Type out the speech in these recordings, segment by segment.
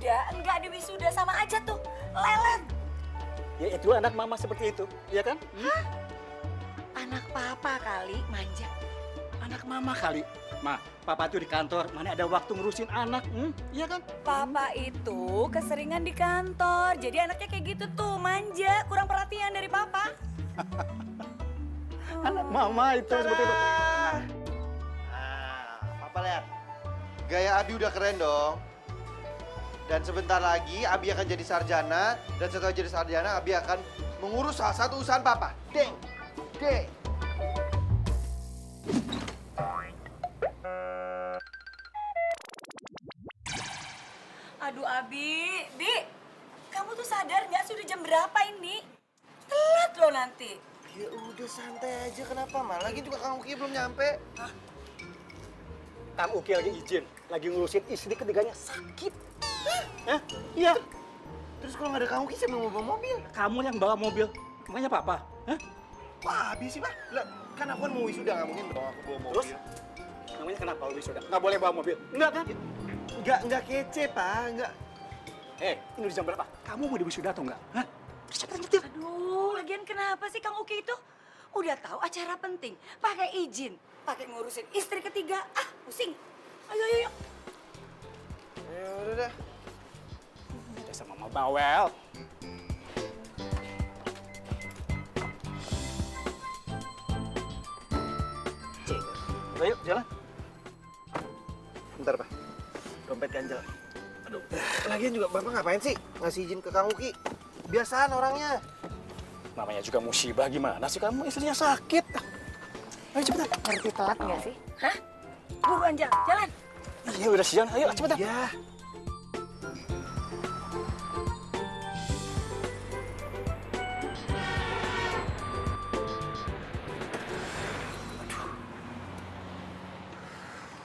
enggak diwisuda sama aja tuh. Lelet. Ya itu anak mama seperti itu, ya kan? Hah? Anak papa kali manja. Anak mama kali. Ma, papa tuh di kantor, mana ada waktu ngurusin anak, iya kan? Papa itu keseringan di kantor, jadi anaknya kayak gitu tuh, manja, kurang perhatian dari papa. Anak mama itu seperti itu. Nah, Papa lihat. Gaya Abi udah keren dong. Dan sebentar lagi Abi akan jadi sarjana. Dan setelah jadi sarjana, Abi akan mengurus salah satu usaha Papa. Deng! Deng! Aduh Abi, Bi, kamu tuh sadar nggak sudah jam berapa ini? Telat loh nanti. Ya udah santai aja, kenapa? Lagi juga Kang Uki belum nyampe. Kang Uki lagi izin, lagi ngurusin istri ketiganya sakit. Hah? Iya. Terus kalau nggak ada Kang Uki, siapa yang mau bawa mobil? Kamu yang bawa mobil, makanya papa. Hah? Wah, Abi sih, Pak. Lah, kan aku kan mau wisuda, nggak mungkin dong aku bawa mobil. Terus? Namanya kenapa wisuda? Nggak boleh bawa mobil? Enggak kan? Nggak kece, Pak. Nggak. Ini udah jam berapa? Kamu mau di wisuda atau enggak? Hah? Cepetan nyetir. Aduh, lagian kenapa sih Kang Uki itu? Udah tahu acara penting, pakai izin, pakai ngurusin istri ketiga. Ah, pusing. Ayo, ayo, ayo. Ya udah dah. Udah sama Mama Bawel. Ayo, jalan. Bentar, Pak. Dompet ganjel. Aduh. Lagian juga Bapak ngapain sih ngasih izin ke Kang Uki? Biasaan orangnya. Namanya juga musibah, gimana sih kamu? Istrinya sakit. Ayo cepetan. Ngerti telat nggak sih? Hah? Buruan jalan, jalan. Iya udah siang, ayo cepetan. Ya.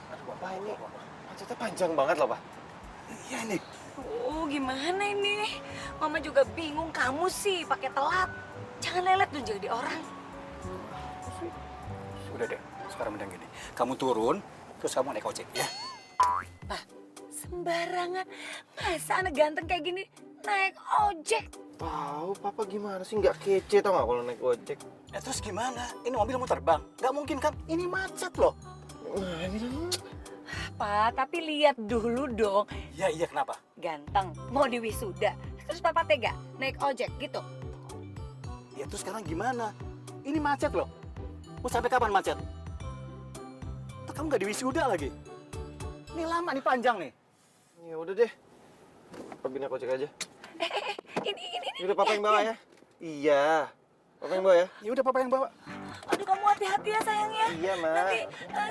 Aduh, Bapak ini macetnya panjang banget loh, Pak. Iya nih. Oh, gimana ini? Mama juga bingung, kamu sih pakai telat. Jangan lelet dong jadi orang. Udah deh, sekarang mending gini. Kamu turun, terus kamu naik ojek ya. Pak, sembarangan. Masa anak ganteng kayak gini naik ojek? Tahu, Papa gimana sih? Nggak kece tau nggak kalau naik ojek? Terus gimana? Ini mobil mau terbang? Nggak mungkin kan? Ini macet loh. Nah, ini Pak, tapi lihat dulu dong. Iya, kenapa? Ganteng, mau diwisuda. Terus papa tega naik ojek gitu. Ya terus sekarang gimana? Ini macet loh. Mau sampai kapan macet? Tuh, kamu nggak diwisuda lagi. Ini lama, nih panjang nih. Ya udah deh. Papa naik ojek aja. Ini. Ya udah Papa yang bawa ya. Iya. Papa yang bawa ya. Ya udah papa yang bawa. Aduh, kamu hati-hati ya sayang ya. Iya, Ma. Nanti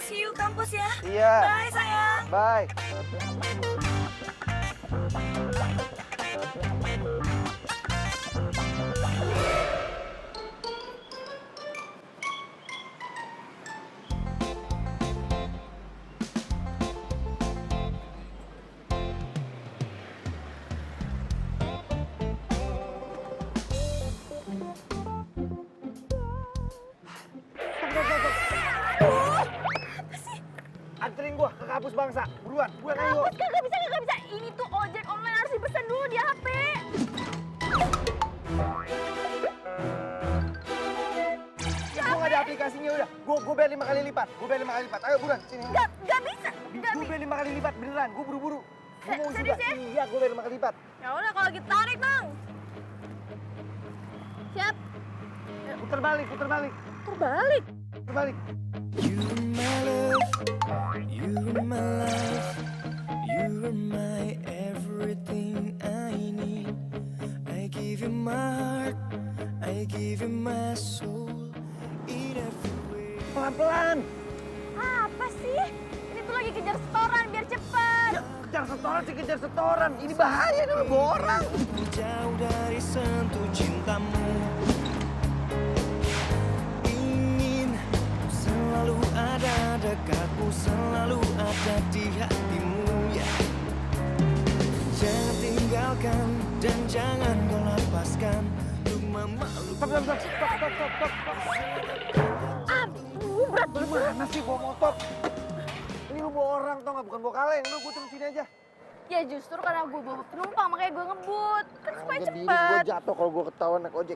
see you kampus ya. Iya. Bye sayang. Bye. Anterin gua ke kampus bangsa. Buruan ayo. Kampus kagak bisa. Ini tuh ojek online harus dipesan dulu di HP. Ya gua nggak ada aplikasinya udah. Gua bayar 5 kali lipat. Ayo buruan sini. Gak bisa. Gua bayar 5 kali lipat beneran. Gua buru-buru. Gua mau Serius juga. ya? Iya, gua bayar 5 kali lipat. Ya udah kalau gitu tarik bang. Siap. Putar balik. Terbalik. You're my love, you're my life, you're my everything I need. I give you my heart, I give you my soul, in every way. Pelan-pelan. Apa sih? Ini tuh lagi kejar setoran biar cepet. Ya, kejar setoran. Ini bahaya dulu bawa orang. Jauh dari sentuh cintamu, ingin selalu ada dekatmu, selalu ada di hatimu ya. Jangan tinggalkan dan jangan kau lepaskan untuk memalukan. Stop. Aduh berat Lu mana sih bawa motor? Ini lu bawa orang tau nggak? Bukan bawa kaleng. Lu gua turun sini aja. Ya justru karena gue bawa penumpang, makanya gue ngebut. Kan supaya Jadi gue cepet. jatuh kalau gue ketahuan naik ojek.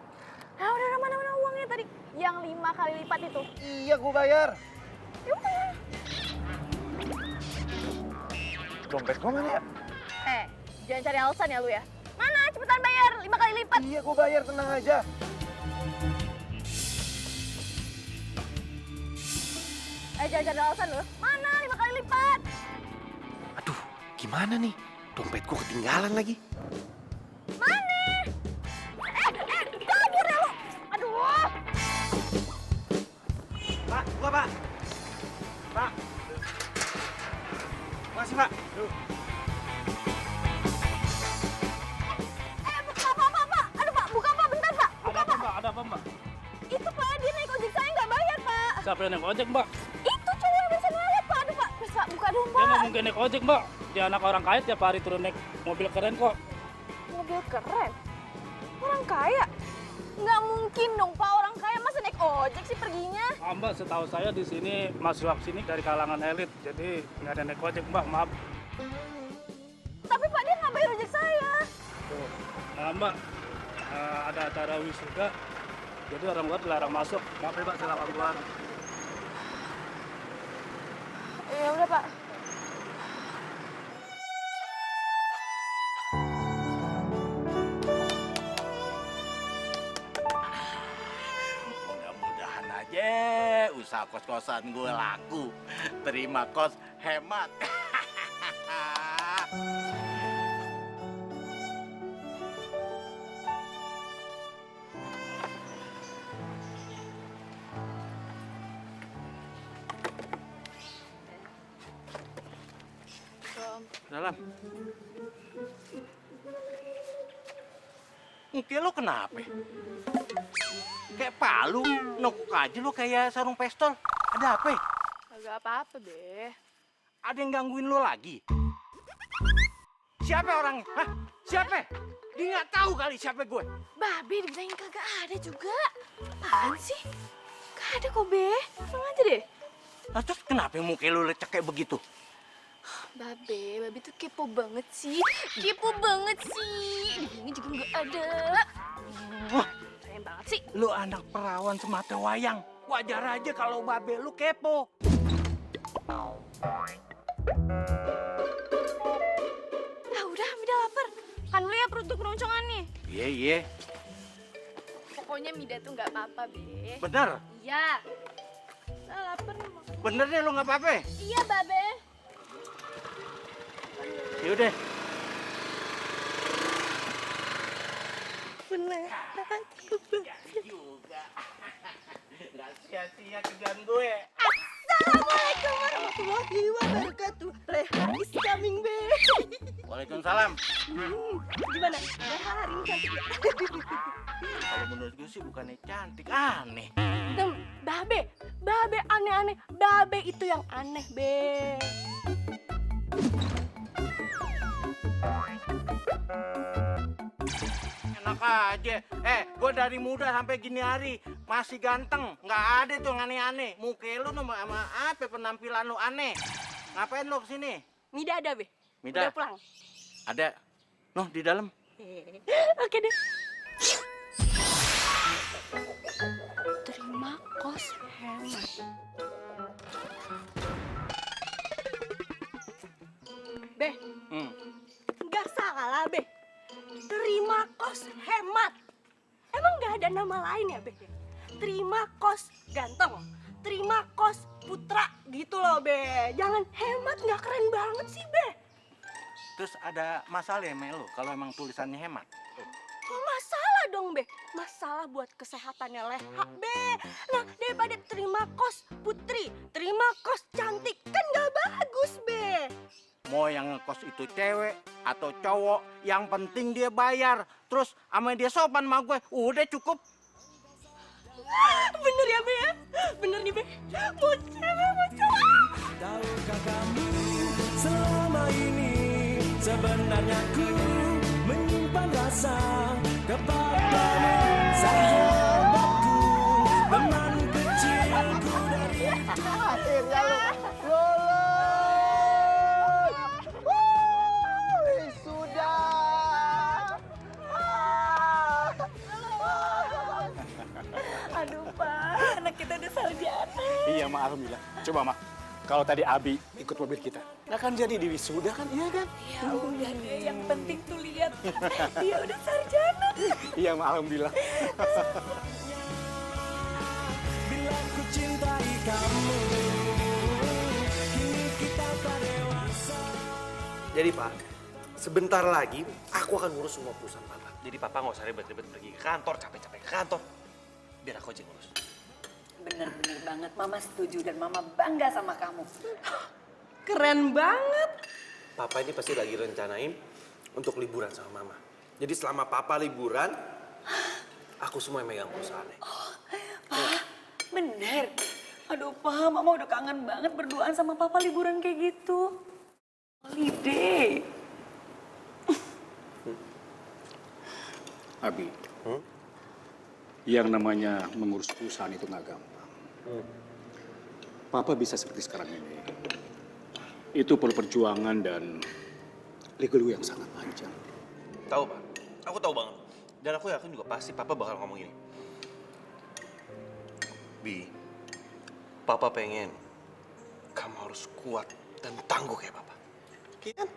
Nah udah mana uangnya tadi? Yang 5 kali lipat itu. Iya, gue bayar. Yaudah. Dompet gue mana ya? Jangan cari alasan ya lu ya. Mana? Cepetan bayar, 5 kali lipat. Iya, gue bayar, tenang aja. Jangan cari alasan lu. Mana? 5 kali lipat. Aduh, gimana nih? Dompetku ketinggalan lagi. Mana? Kabur ya lu. Aduh. Pak, gua Pak. Pak. Masih Pak. Duh. Pak. Aduh Pak, buka Pak, bentar Pak. Buka Pak. Ada apa mbak? Itu Pak, dia naik ojek saya nggak bayar Pak. Siapa yang naik ojek mbak? Itu cowok yang bisa ngeliat Pak. Aduh Pak, please Pak, buka dong Dia nggak Pak. mungkin naik ojek mbak. Dia anak orang kaya tiap hari turun naik mobil keren kok. Mobil keren. Orang kaya. Nggak mungkin dong Pak, orang kaya masa naik ojek sih perginya. Mbak, setahu saya di sini masuk sini dari kalangan elit, jadi nggak ada naik ojek mbak, maaf. Tapi Pak, dia nggak bayar ojek saya. Nah mbak, ada acara wisuda, jadi orang luar dilarang masuk. Maaf ya mbak, silakan keluar. Ya udah Pak. Mudah-mudahan aja usaha kos-kosan gue laku. Terima kos hemat. Dalam. Muka lo kenapa? Kayak palu, nokuk aja lo kayak sarung pistol. Ada apa? Agak apa-apa deh. Ada yang gangguin lo lagi? Siapa orangnya? Hah? Siapa? Dia nggak tahu kali siapa gue. Babe dibilangin kagak ada juga. Apaan sih? Gak ada kok Be. Tenang aja deh. Nah, terus kenapa muka lo lecek kayak begitu? Babe tuh kepo banget sih. Kepo banget sih. Dibilangin juga nggak ada. Wah, Sayang banget sih. lo anak perawan semata wayang. Wajar aja kalau babe lu kepo. Udah lapar. Kan lu ya perut tuh keroncongan nih. Iya. Pokoknya Mida tuh nggak apa-apa Be. Bener? Iya. Nah, lapar nih makan. Bener deh lo nggak apa-apa? Iya Babe. Yaudah. Beneran. Juga. Nggak sia-sia kerjaan gue. Assalamualaikum warahmatullahi wabarakatuh. Rehan is coming Be. Waalaikumsalam. Gimana? Rehan hari ini cantik ya? Kalau menurut gue sih bukannya cantik, aneh. Babe aneh-aneh. Babe itu yang aneh Be. Enak aja. Gue dari muda sampai gini hari masih ganteng. Nggak ada tuh yang aneh-aneh. Muka lu sama apa penampilan lu aneh. Ngapain lu kesini? Mida ada Be. Mida? Udah pulang. Ada. Noh, di dalam. Oke deh. Terima kos hemat. Be, nggak salah Be. Terima kos hemat. Emang nggak ada nama lain ya Be? Terima kos ganteng. Terima kos putra gitu loh Be. Jangan hemat, nggak keren banget sih Be. Terus ada masalah ya Melo kalau emang tulisannya hemat? Masalah dong Be. Masalah buat kesehatannya Leha Be. Nah daripada terima kos putri, terima kos cantik, kan nggak bagus Be. Mau yang ngekos itu cewek atau cowok, yang penting dia bayar. Terus sama dia sopan sama gue, udah cukup. Bener ya Be ya? Bener nih Be. Mau cewek mau cowok. Tahukah kamu selama ini sebenarnya ku menyimpan rasa kepadamu, sahabatku, teman kecilku dari Akhirnya lu lulus. Aduh, Pak, anak kita udah sarjana. Iya, Ma, alhamdulillah. Coba, Ma, kalau tadi Abi ikut mobil kita, nggak kan jadi di wisuda kan, iya kan? Ya udah deh, yang penting tuh lihat dia udah sarjana. Iya, Ma, alhamdulillah. Bila ku cintai kamu, kini kita tak dewasa. Jadi Pak, sebentar lagi aku akan ngurus semua perusahaan Papa. Jadi Papa nggak usah ribet-ribet pergi ke kantor, capek-capek ke kantor. Biar aku aja ngurus. Bener-bener banget, Mama setuju dan Mama bangga sama kamu. Keren banget. Papa ini pasti lagi rencanain untuk liburan sama Mama. Jadi selama Papa liburan, aku semua yang megang perusahaannya. Pak, bener. Aduh, Pak, Mama udah kangen banget berduaan sama Papa liburan kayak gitu. Holiday. Abi, yang namanya mengurus perusahaan itu nggak gampang. Papa bisa seperti sekarang ini. Itu perlu perjuangan dan liku yang sangat panjang. Tahu Pak, aku tahu banget. Dan aku yakin juga pasti Papa bakal ngomong ini. Bi, Papa pengen kamu harus kuat dan tangguh kayak Papa. Iya kan?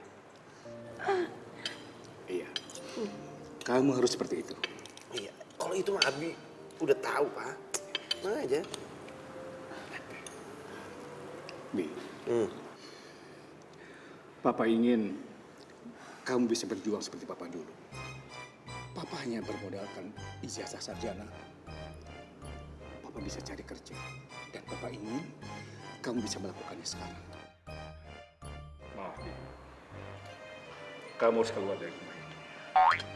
Iya, kamu harus seperti itu. Iya, kalau itu mah Abi udah tahu Pak. Mana aja. Bi, Papa ingin kamu bisa berjuang seperti Papa dulu. Papa hanya bermodalkan ijazah sarjana. Papa bisa cari kerja. Dan Papa ingin kamu bisa melakukannya sekarang. Maaf, Bi. Kamu harus keluar dari rumah ini.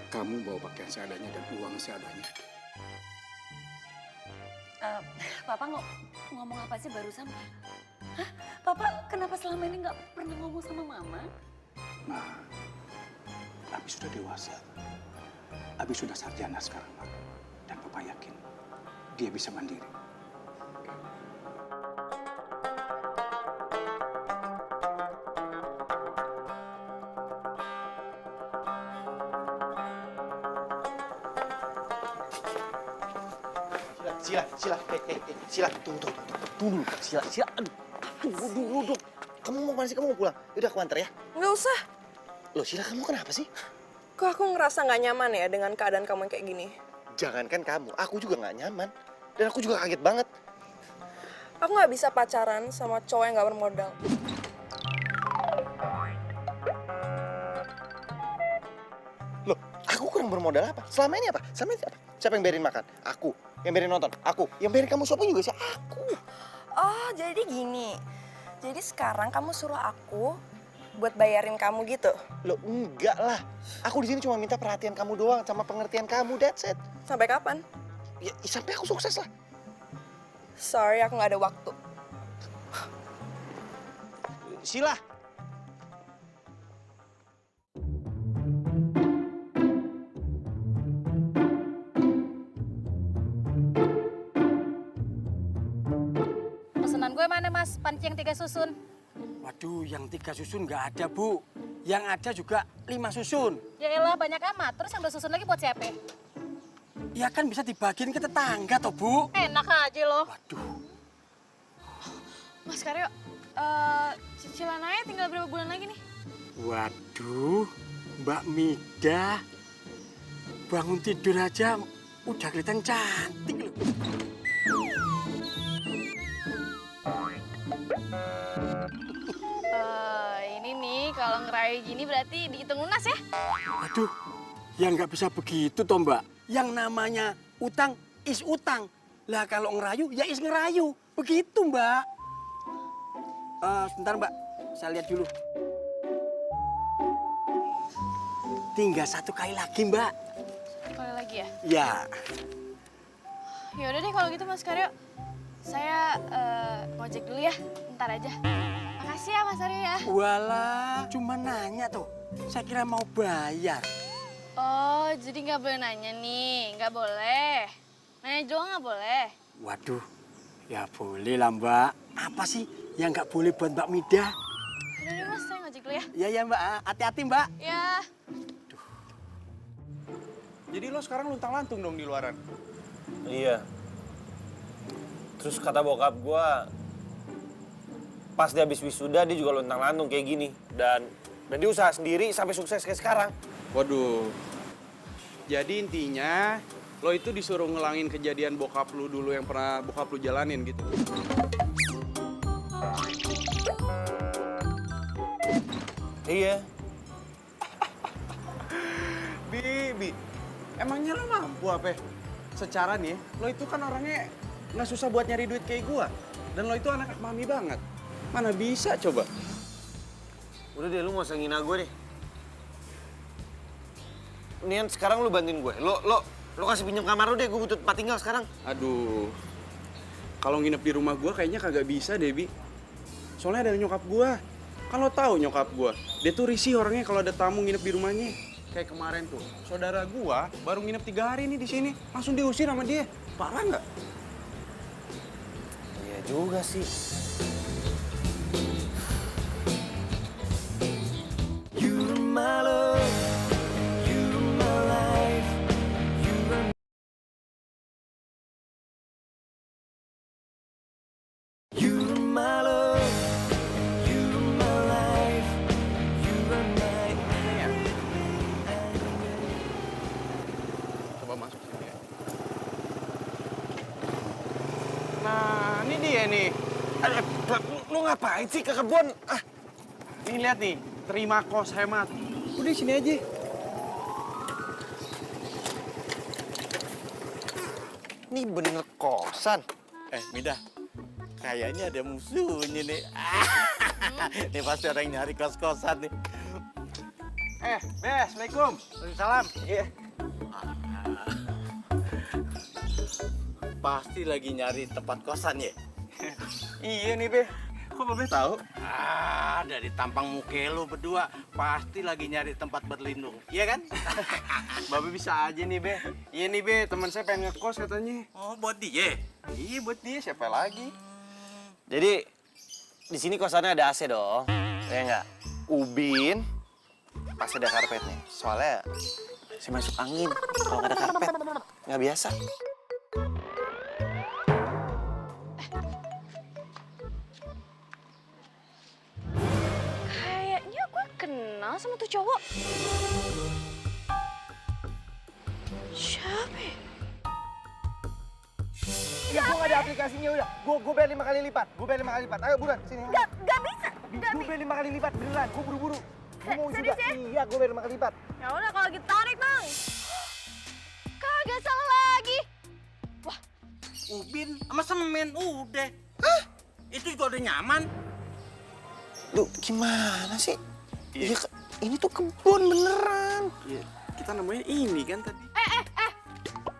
Kamu bawa pakaian seadanya dan uang seadanya. Papa ngomong apa sih barusan? Hah? Papa kenapa selama ini nggak pernah ngomong sama Mama? Nah, Abi sudah dewasa. Abi sudah sarjana sekarang, Pak. Dan Papa yakin dia bisa mandiri. Sila, tunggu dulu, Sila, aduh, tunggu dulu dong. Kamu mau kemana sih? Kamu mau pulang? Yaudah aku antar ya. Nggak usah. Loh Sila, kamu kenapa sih? Kok aku ngerasa nggak nyaman ya dengan keadaan kamu yang kayak gini? Jangankan kamu, aku juga nggak nyaman. Dan aku juga kaget banget. Aku nggak bisa pacaran sama cowok yang nggak bermodal. Loh, aku kurang bermodal apa? Selama ini apa? Siapa yang bayarin makan? Aku. Yang bayarin nonton? Aku. Yang bayarin kamu shopping juga sih? Aku. Oh, jadi gini. Jadi sekarang kamu suruh aku buat bayarin kamu gitu? Loh, enggak lah. Aku di sini cuma minta perhatian kamu doang sama pengertian kamu, that's it. Sampai kapan? Ya, sampai aku sukses lah. Sorry, aku nggak ada waktu. Sila. Pesanan gue mana mas? Panci yang 3 susun. Waduh, yang 3 susun nggak ada, Bu. Yang ada juga 5 susun. Ya elah banyak amat. Terus yang 2 susun lagi buat siapa? Ya kan bisa dibagiin ke tetangga toh, Bu. Enak aja loh. Waduh. Mas Karyo, cicilan aja tinggal berapa bulan lagi nih? Waduh, Mbak Mida. Bangun tidur aja udah kelihatan cantik loh. Ini nih kalau ngerayu gini berarti dihitung lunas ya? Aduh, ya nggak bisa begitu toh Mbak. Yang namanya utang is utang. Lah kalau ngerayu ya is ngerayu. Begitu Mbak. Sebentar Mbak, saya lihat dulu. Tinggal 1 kali lagi Mbak. Kali lagi ya? Ya. Ya udah deh kalau gitu Mas Karyo. Saya ngojek dulu ya, ntar aja. Makasih ya Mas Aryo ya. Walah, cuma nanya tuh. Saya kira mau bayar. Oh, jadi nggak boleh nanya nih, nggak boleh. Nanya doang nggak boleh. Waduh, ya boleh lah Mbak. Apa sih yang nggak boleh buat Mbak Mida? Udah deh Mas, saya ngojek dulu ya. Iya ya Mbak, hati-hati Mbak. Ya. Jadi lo sekarang luntang-lantung dong di luaran? Iya. Terus kata bokap gue, pas dia habis wisuda dia juga lontang-lantung kayak gini. Dan dia usaha sendiri sampai sukses kayak sekarang. Waduh. Jadi intinya lo itu disuruh ngelangin kejadian bokap lu dulu yang pernah bokap lu jalanin gitu. Iya. Bibi, emangnya lo mampu apa? Secara nih, lo itu kan orangnya nggak susah buat nyari duit kayak gua. Dan lo itu anak mami banget. Mana bisa coba? Udah deh, lu gak usah ngina gue deh. Mendingan sekarang lu bantuin gue. Lo kasih pinjam kamar lu deh, gue butuh tempat tinggal sekarang. Aduh, kalau nginep di rumah gua kayaknya kagak bisa deh, Bi. Soalnya ada nyokap gua. Kan lo tahu nyokap gua, dia tuh risih orangnya kalau ada tamu nginep di rumahnya. Kayak kemarin tuh, saudara gua baru nginep 3 hari nih di sini, langsung diusir sama dia. Parah nggak? Iya juga sih. You're my love, you're my life, you're my love, you're my life, you're my Coba masuk sini ya. Nah, ini dia nih. Lu ngapain sih ke kebun? Nih lihat nih, terima kos hemat. Udah sini aja. Ini bener kosan. Mida, kayaknya ada musuhnya nih. Ini pasti orang yang nyari kos-kosan nih. Bes, Assalamualaikum. Salam. Iya. Pasti lagi nyari tempat kosan ya? Iya nih, Be. Kok Babe tahu? Dari tampang muka lu berdua pasti lagi nyari tempat berlindung, iya kan? Babe bisa aja nih, Be. Iya nih, Be, teman saya pengen ngekos katanya. Oh, buat dia? Iya, buat dia, siapa lagi? Jadi di sini kosannya ada AC dong. Ya enggak? Ubin pasti ada karpetnya. Soalnya saya masuk angin kalau nggak ada karpet. Nggak biasa. Kayaknya gue kenal sama tuh cowok. Siapa ya? Ya, gue nggak ada aplikasinya udah. Gue bayar 5 kali lipat. Ayo buruan, sini. Gak bisa. Gue bayar 5 kali lipat beneran. Gue buru-buru. Gue mau Serius juga. ya? Iya, gue bayar 5 kali lipat. Ya udah kalau gitu tarik, Bang. Kagak salah lagi. Ubin sama semen udah. Itu juga udah nyaman. Lu gimana sih? Iya. Ini tuh kebun beneran. Iya, kita nemuin ini kan tadi.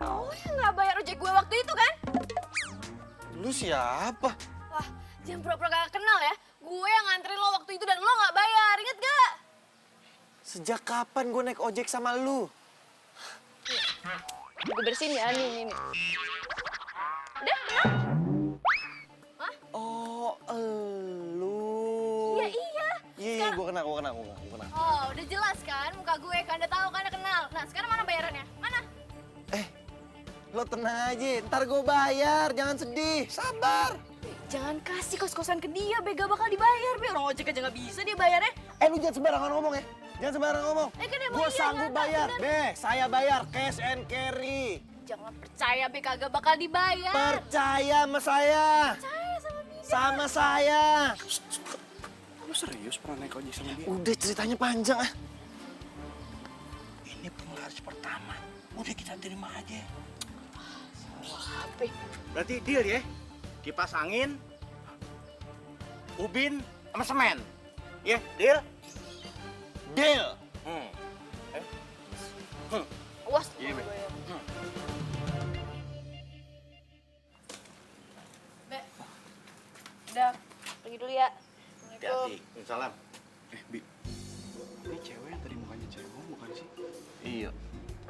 Oh, yang nggak bayar ojek gue waktu itu kan? Lu siapa? Wah, jangan pura-pura gak kenal ya. Gue yang nganterin lo waktu itu dan lo nggak bayar, inget gak? Sejak kapan gue naik ojek sama lu? Gue bersihin ya, nih. Udah, kenal? Oh, elu. Iya, iya. Iya, gue kenal. Oh, udah jelas kan muka gue kan, udah tahu kan, udah kenal. Nah, sekarang mana bayarannya? Mana? Lo tenang aja, ntar gue bayar, jangan sedih, sabar. Jangan kasih kos-kosan ke dia, Be, gak bakal dibayar, Be. Orang ojek aja gak bisa dia bayarnya. Lu jangan sembarangan ngomong ya, jangan sembarangan ngomong. Kan emang Gue iya, sanggup nyata, bayar, bener. saya bayar, cash and carry. Jangan percaya, Be, kagak bakal dibayar. Percaya sama saya. Percaya sama dia. Sama saya. Lu serius pernah naik ojek sama dia? Udah ceritanya panjang ah. Ini penglaris pertama. Udah kita terima aja. Apa? Berarti deal ya? Kipas angin, ubin, sama semen. Ya, deal? Deal. Awas. Iya, Be. Be. Udah, pergi dulu ya. Hati-hati. Salam. Bi, ini cewek yang tadi mukanya cewek bukan sih? Iya.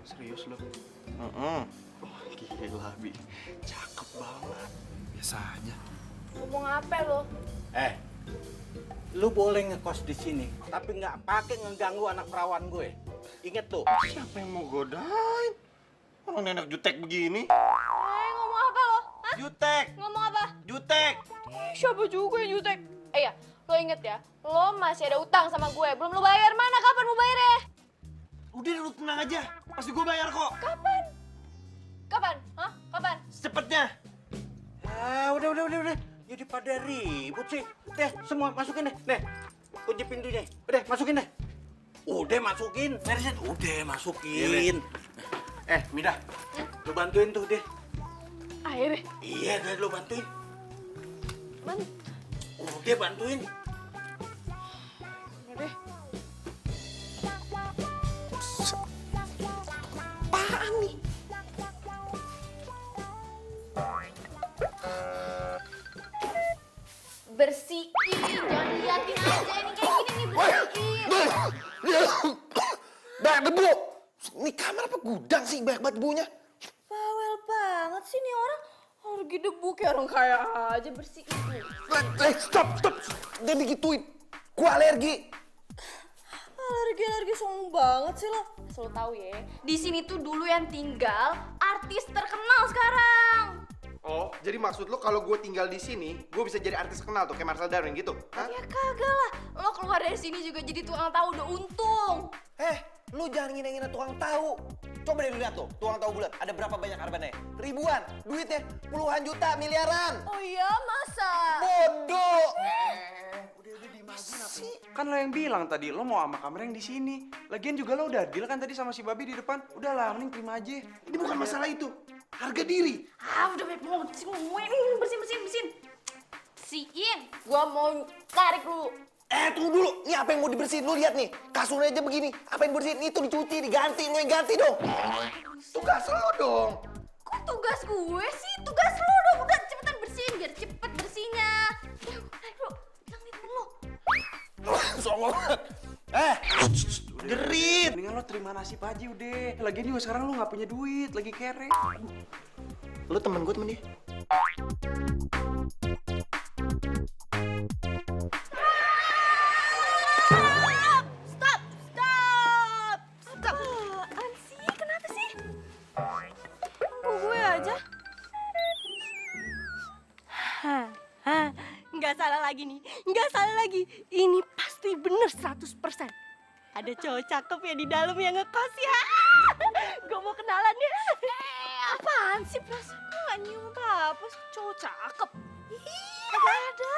Serius lo? Heeh. Oh, gila, Bi. Cakep banget. Biasa aja. Ngomong apa lo? Lu boleh ngekos di sini, tapi nggak pakai ngeganggu anak perawan gue. Ingat tuh. Siapa yang mau godain? Orang nenek jutek begini. Ngomong apa lo? Hah? Jutek. Ngomong apa? Jutek. Siapa juga yang jutek? Ya, lo inget ya, lo masih ada utang sama gue. Belum lo bayar, mana kapan mau bayarnya? Udah lu tenang aja. Pasti gue bayar kok. Kapan? Kapan? Hah? Kapan? Secepatnya. Udah. Jadi pada ribut sih. Deh, semua masukin deh. Deh, kunci pintunya. Udah, masukin deh. Udah masukin. Beresin. Udah masukin. Midah. Lu bantuin tuh deh. Ayo, Be. Iya, deh lu bantuin. Ban- Udah bantuin. Udah deh. Apaan nih? Bersihin, jangan liatin aja. Ini kayak gini nih, bersihin. Banyak debu. Ini kamar apa gudang sih? Banyak banget debunya. Bawel banget sih nih orang. Alergi debu kayak orang kaya aja, bersihin. Stop. Dia digituin. Gua alergi. Alergi sombong banget sih lo. Asal lo tahu ya, di sini tuh dulu yang tinggal artis terkenal sekarang. Oh, jadi maksud lo kalau gue tinggal di sini, gue bisa jadi artis terkenal tuh kayak Marcel Darwin gitu? Hah? Ya kagak lah, lo keluar dari sini juga jadi tukang tahu udah untung. Lu jangan ngina-ngina tukang tahu. Coba deh lu lihat tuh, tukang tahu bulat. Ada berapa banyak arbannya? Ribuan. Duitnya puluhan juta, miliaran. Oh iya, masa? Bodoh. Kan lo yang bilang tadi lo mau sama kamera yang di sini. Lagian juga lo udah deal kan tadi sama si babi di depan. Udahlah, mending terima aja. Ini bukan masalah itu, harga diri. Udah banyak banget sih ngomongin. Bersihin. Bersihin. Gua mau tarik dulu. Tunggu dulu. Ini apa yang mau dibersihin? Lu lihat nih, kasurnya aja begini. Apa yang bersihin? Itu dicuci, diganti. Lu yang ganti dong. Tugas lo dong. Kok tugas gue sih? Tugas lo dong. Udah cepetan bersihin biar cepet bersihnya. Tarik dulu. Bilang nih temen lo. Songong banget. Jerit. Mendingan lo terima nasib aja udah. Lagian juga sekarang lo nggak punya duit, lagi kere. Lu temen gue, temen dia. Stop. Apaan sih? Kenapa sih? Gue aja. Nggak salah lagi nih, nggak salah lagi. Ini pasti bener 100%. Ada cowok cakep ya di dalam yang ngekos ya. Gue mau kenalan ya. Apaan sih? Perasaan gue gak nyium apa-apa sih. Cowok cakep. Kagak ada.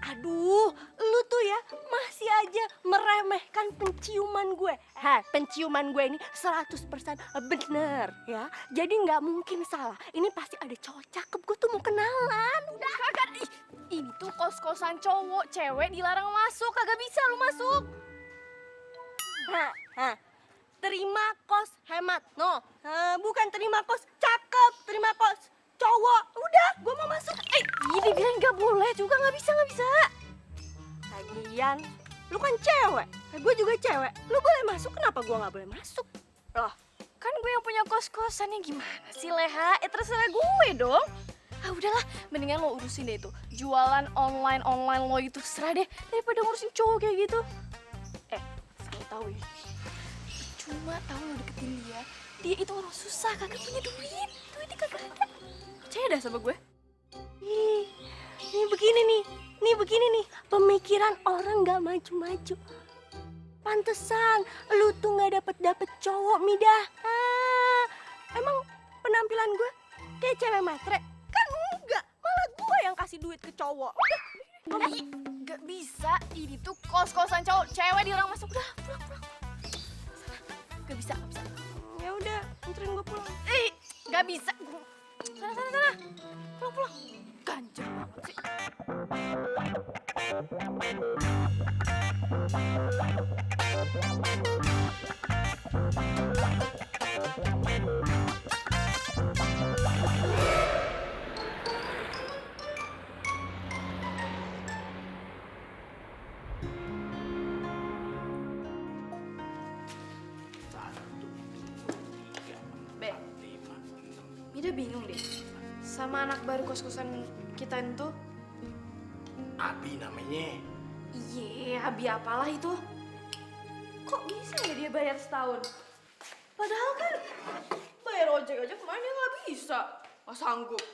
Aduh, lu tuh ya masih aja meremehkan penciuman gue. Penciuman gue ini 100% bener ya. Jadi nggak mungkin salah. Ini pasti ada cowok cakep. Gue tuh mau kenalan. Udah. Kagak. Ini tuh kos-kosan cowok, cewek dilarang masuk. Kagak bisa lu masuk. Terima kos hemat. No, bukan terima kos cakep. Terima kos cowok. Udah, gue mau masuk. Ini bilang nggak boleh juga, nggak bisa. Lagian, lu kan cewek. Gue juga cewek. Lu boleh masuk, kenapa gue nggak boleh masuk? Loh, kan gue yang punya kos-kosannya gimana sih, Leha? Terserah gue dong. Udahlah, mendingan lo urusin deh itu. Jualan online lo itu serah deh. Daripada ngurusin cowok kayak gitu. Asal tahu ya. Cuma tahu lo deketin dia. Dia itu orang susah, kagak punya duit. Duitnya kagak ada. Percaya dah sama gue. Nih begini nih. Pemikiran orang nggak maju-maju. Pantesan lu tuh nggak dapet cowok, Midah. Emang penampilan gue kayak cewek matre? Kan enggak, malah gue yang kasih duit ke cowok. Gak bisa, ini tuh kos-kosan cowok. Cewek dilarang masuk. Udah, pulang. Gak bisa. Ya udah, anterin gue pulang. Gak bisa. Sana. Pulang. Ganjel banget sih. Be, Mida bingung deh sama anak baru kos-kosan kita itu. Abi namanya. Iya, Abi apalah itu. Kok bisa ya dia bayar setahun? Padahal kan bayar ojek aja kemarin dia nggak bisa. Nggak sanggup.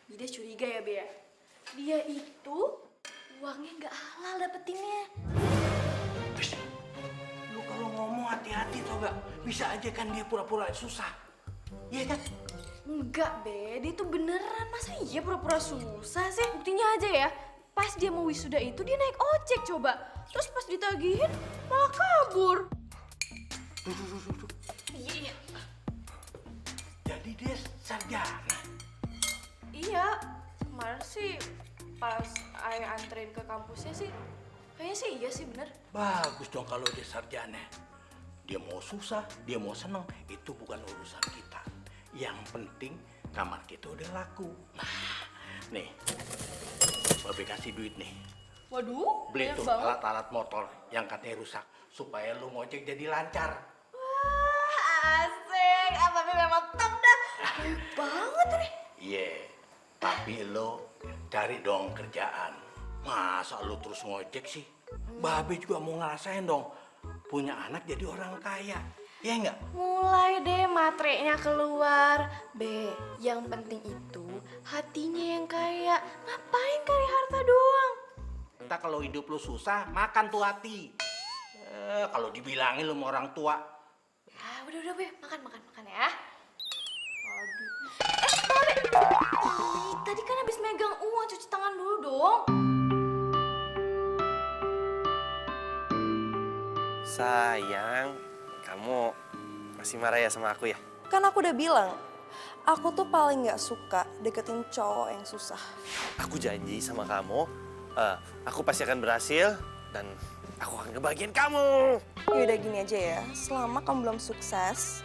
Mida curiga ya, Be ya? Dia itu uangnya nggak halal dapetinnya. Wis, lu kalau ngomong hati-hati tau gak? Bisa aja kan dia pura-pura susah. Iya kan? Enggak, Be. Dia tuh beneran. Masa iya pura-pura susah sih? Buktinya aja ya. Pas dia mau wisuda itu dia naik ojek coba. Terus pas ditagihin malah kabur. Duh. Iya. Jadi dia sarjana. Iya. Kemarin sih pas ayah anterin ke kampusnya sih. Kayaknya sih iya sih bener. Bagus dong kalau dia sarjana. Dia mau susah, dia mau seneng, itu bukan urusan kita. Yang penting kamar kita udah laku. Nah, nih, Babe kasih duit nih. Waduh, Beli banyak tuh banget. alat-alat motor yang katanya rusak supaya lu ngojek jadi lancar. Wah, asik. Tapi memang top dah. Baik banget nih. Iya, tapi lu cari dong kerjaan. Masa lu terus ngojek sih? Babe juga mau ngerasain dong punya anak jadi orang kaya. Ya enggak? Mulai deh matrenya keluar. B, yang penting itu hatinya yang kaya. Ngapain cari harta doang? Entah kalau hidup lu susah, makan tuh hati. Kalau dibilangin lu sama orang tua. Ah, udah Be, makan ya. Aduh. Babe. Ih, tadi kan habis megang uang, cuci tangan dulu dong. Sayang, kamu masih marah ya sama aku ya? Kan aku udah bilang, aku tuh paling gak suka deketin cowok yang susah. Aku janji sama kamu, aku pasti akan berhasil dan aku akan ngebahagiain kamu. Yaudah gini aja ya, selama kamu belum sukses,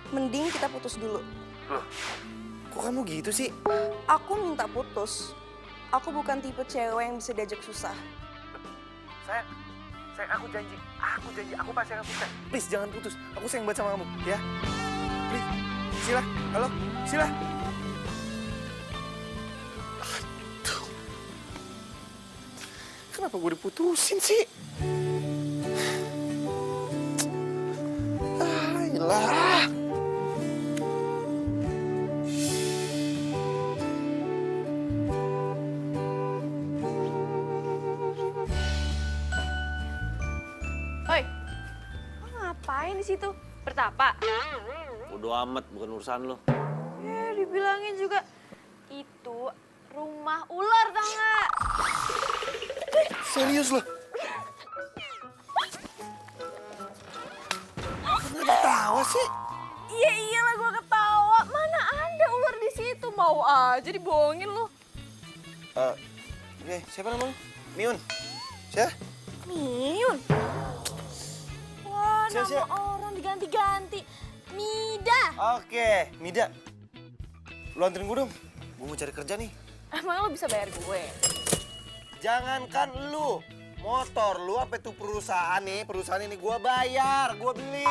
mending kita putus dulu. Kok kamu gitu sih? Aku minta putus. Aku bukan tipe cewek yang bisa diajak susah. Sayang, aku janji, aku pasti akan sukses. Please jangan putus, aku sayang banget sama kamu, ya. Please, Sila, halo, Sila. Aduh, kenapa gue diputusin sih? Ayolah. Oi, lo ngapain di situ? Bertapa? Bodo amat, bukan urusan lo. Ya, dibilangin juga itu rumah ular tau nggak? Serius lo? Kenapa ketawa sih? Iya iyalah gua ketawa. Mana ada ular di situ? Mau aja dibohongin lu. Oke, siapa namanya? Miun. Siapa? Miun. Wah, Siap, nama siap. orang diganti-ganti. Mida. Oke, Mida. Lu anterin gue dong. Gue mau cari kerja nih. Emang lu bisa bayar gue? Jangankan lu, motor lu apa tuh perusahaan ini gue bayar, gue beli.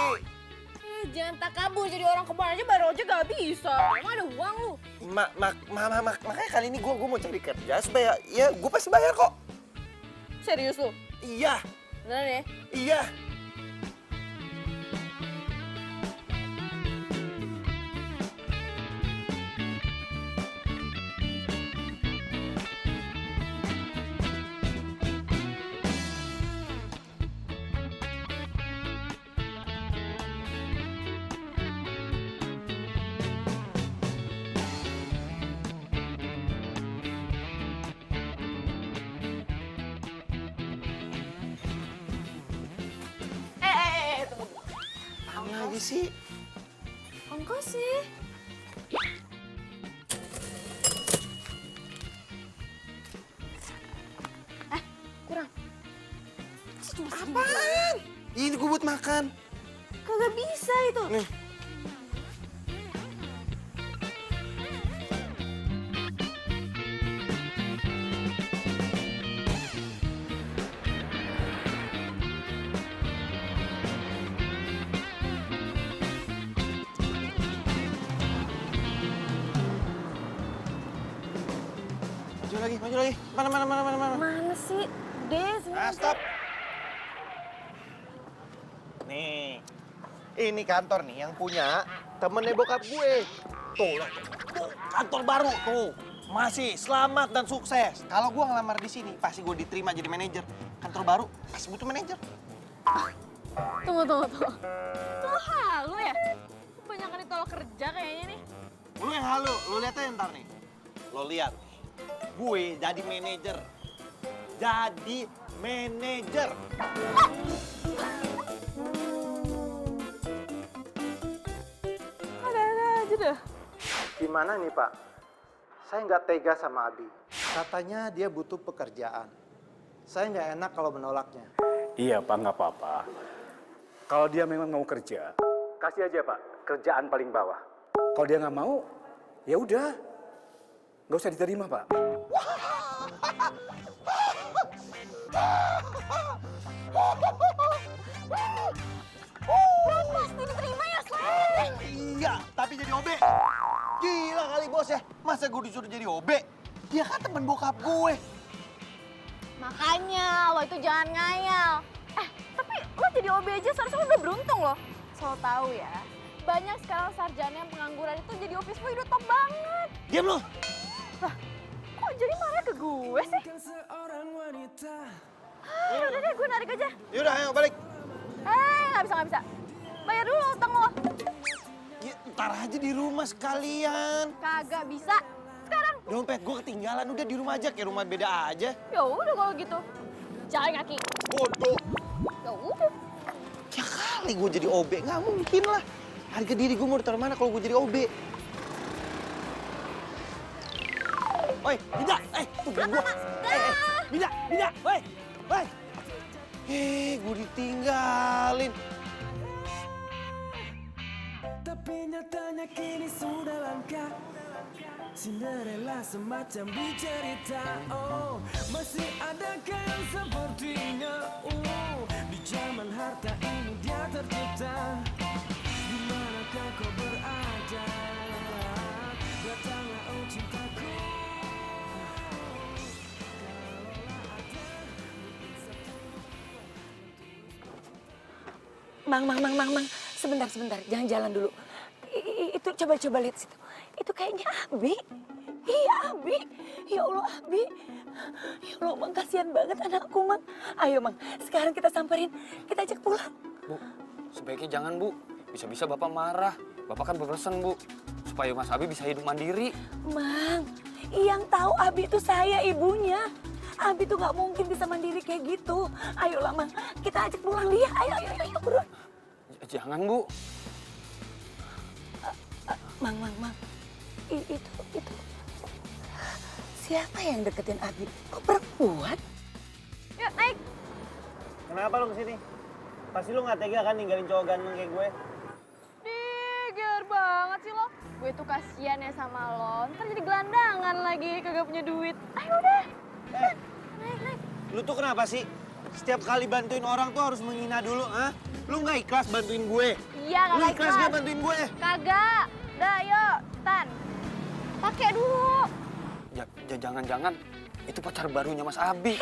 Jangan tak kabur jadi orang kemarin aja baru aja gak bisa. Emang ada uang lu? Makanya kali ini gue mau cari kerja supaya ya gue pasti bayar kok. Serius lu? Iya, Beneran ya? iya. Tunggu. Apa lagi sih? Ongkos sih. Kurang. Cuma Apaan? Ini gue buat makan. kagak bisa itu. Nih. Maju lagi. Mana. Mana sih? Des, Stop. Nih, ini kantor nih yang punya temennya bokap gue. Tuh, kantor baru tuh. Masih, selamat dan sukses. Kalau gue ngelamar di sini, pasti gue diterima jadi manajer. Kantor baru, pasti butuh manajer. Tunggu. Lo halu ya? Kebanyakan ditolak kerja kayaknya nih. Lu yang halu, lu lihat aja ntar nih. Lo lihat, gue jadi manajer. Jadi manajer. Ada aja dah. Gimana nih Pak? Saya nggak tega sama Abi. Katanya dia butuh pekerjaan. Saya nggak enak kalau menolaknya. Iya Pak, nggak apa-apa. Kalau dia memang mau kerja, kasih aja Pak, kerjaan paling bawah. Kalau dia nggak mau, ya udah, nggak usah diterima Pak. Pasti diterima ya, Slay. Iya, tapi jadi OB. Gila kali bos ya, masa gue disuruh jadi OB? Dia kan temen bokap gue. Makanya lo itu jangan ngayal. Tapi lo jadi OB aja seharusnya lo udah beruntung loh. So tau ya, banyak sekarang sarjana yang pengangguran itu jadi office boy udah top banget. Diam lo. Lah, kok jadi marah ke gue sih? Udah deh, gue narik aja. Yaudah, ayo balik. Nggak bisa. Bayar dulu utang lo. Ya, ntar aja di rumah sekalian. Kagak bisa. Sekarang. Dompet gue ketinggalan, udah di rumah aja, kayak rumah beda aja. Ya udah kalau gitu. Jalan kaki. Bodoh. Ya udah. Ya kali gue jadi OB, nggak mungkin lah. Harga diri gue mau ditaruh mana kalau gue jadi OB? Oi, Bida, tungguin gue. Bida, woi. Gue ditinggalin. Tapi nyatanya kini sudah langka. Cinderella semacam di cerita. Oh, masih adakah yang sepertinya? Di zaman harta ini dia tercipta. Di manakah kau berada? Datanglah oh cintaku. Mang. Sebentar. Jangan jalan dulu. Itu coba lihat situ. Itu kayaknya Abi. Iya, Abi. Ya Allah, Abi. Ya Allah, Mang, kasihan banget anakku, Mang. Ayo, Mang. Sekarang kita samperin. Kita ajak pulang. Bu, sebaiknya jangan Bu. Bisa-bisa Bapak marah. Bapak kan berpesan Bu, supaya Mas Abi bisa hidup mandiri. Mang, yang tahu Abi itu saya, ibunya. Abi tuh nggak mungkin bisa mandiri kayak gitu. Ayolah, Mang. Kita ajak pulang, Lia. Ayo, buruan. Jangan Bu. Mang. Itu. Siapa yang deketin Abi? Kok perempuan? Yuk, naik. Kenapa lo kesini? Pasti lo nggak tega kan ninggalin cowok ganteng kayak gue? Ger banget sih lo. Gue tuh kasihan ya sama lo. Ntar jadi gelandangan lagi, kagak punya duit. Ayo deh. Naik. Lu tuh kenapa sih? Setiap kali bantuin orang tuh harus menghina dulu, ah? Lu nggak ikhlas bantuin gue? Iya, Lu kagak ikhlas ikhlas. gak bantuin gue? Kagak. Dah, yuk. Tan. Pakai dulu. Jangan-jangan itu pacar barunya Mas Abi.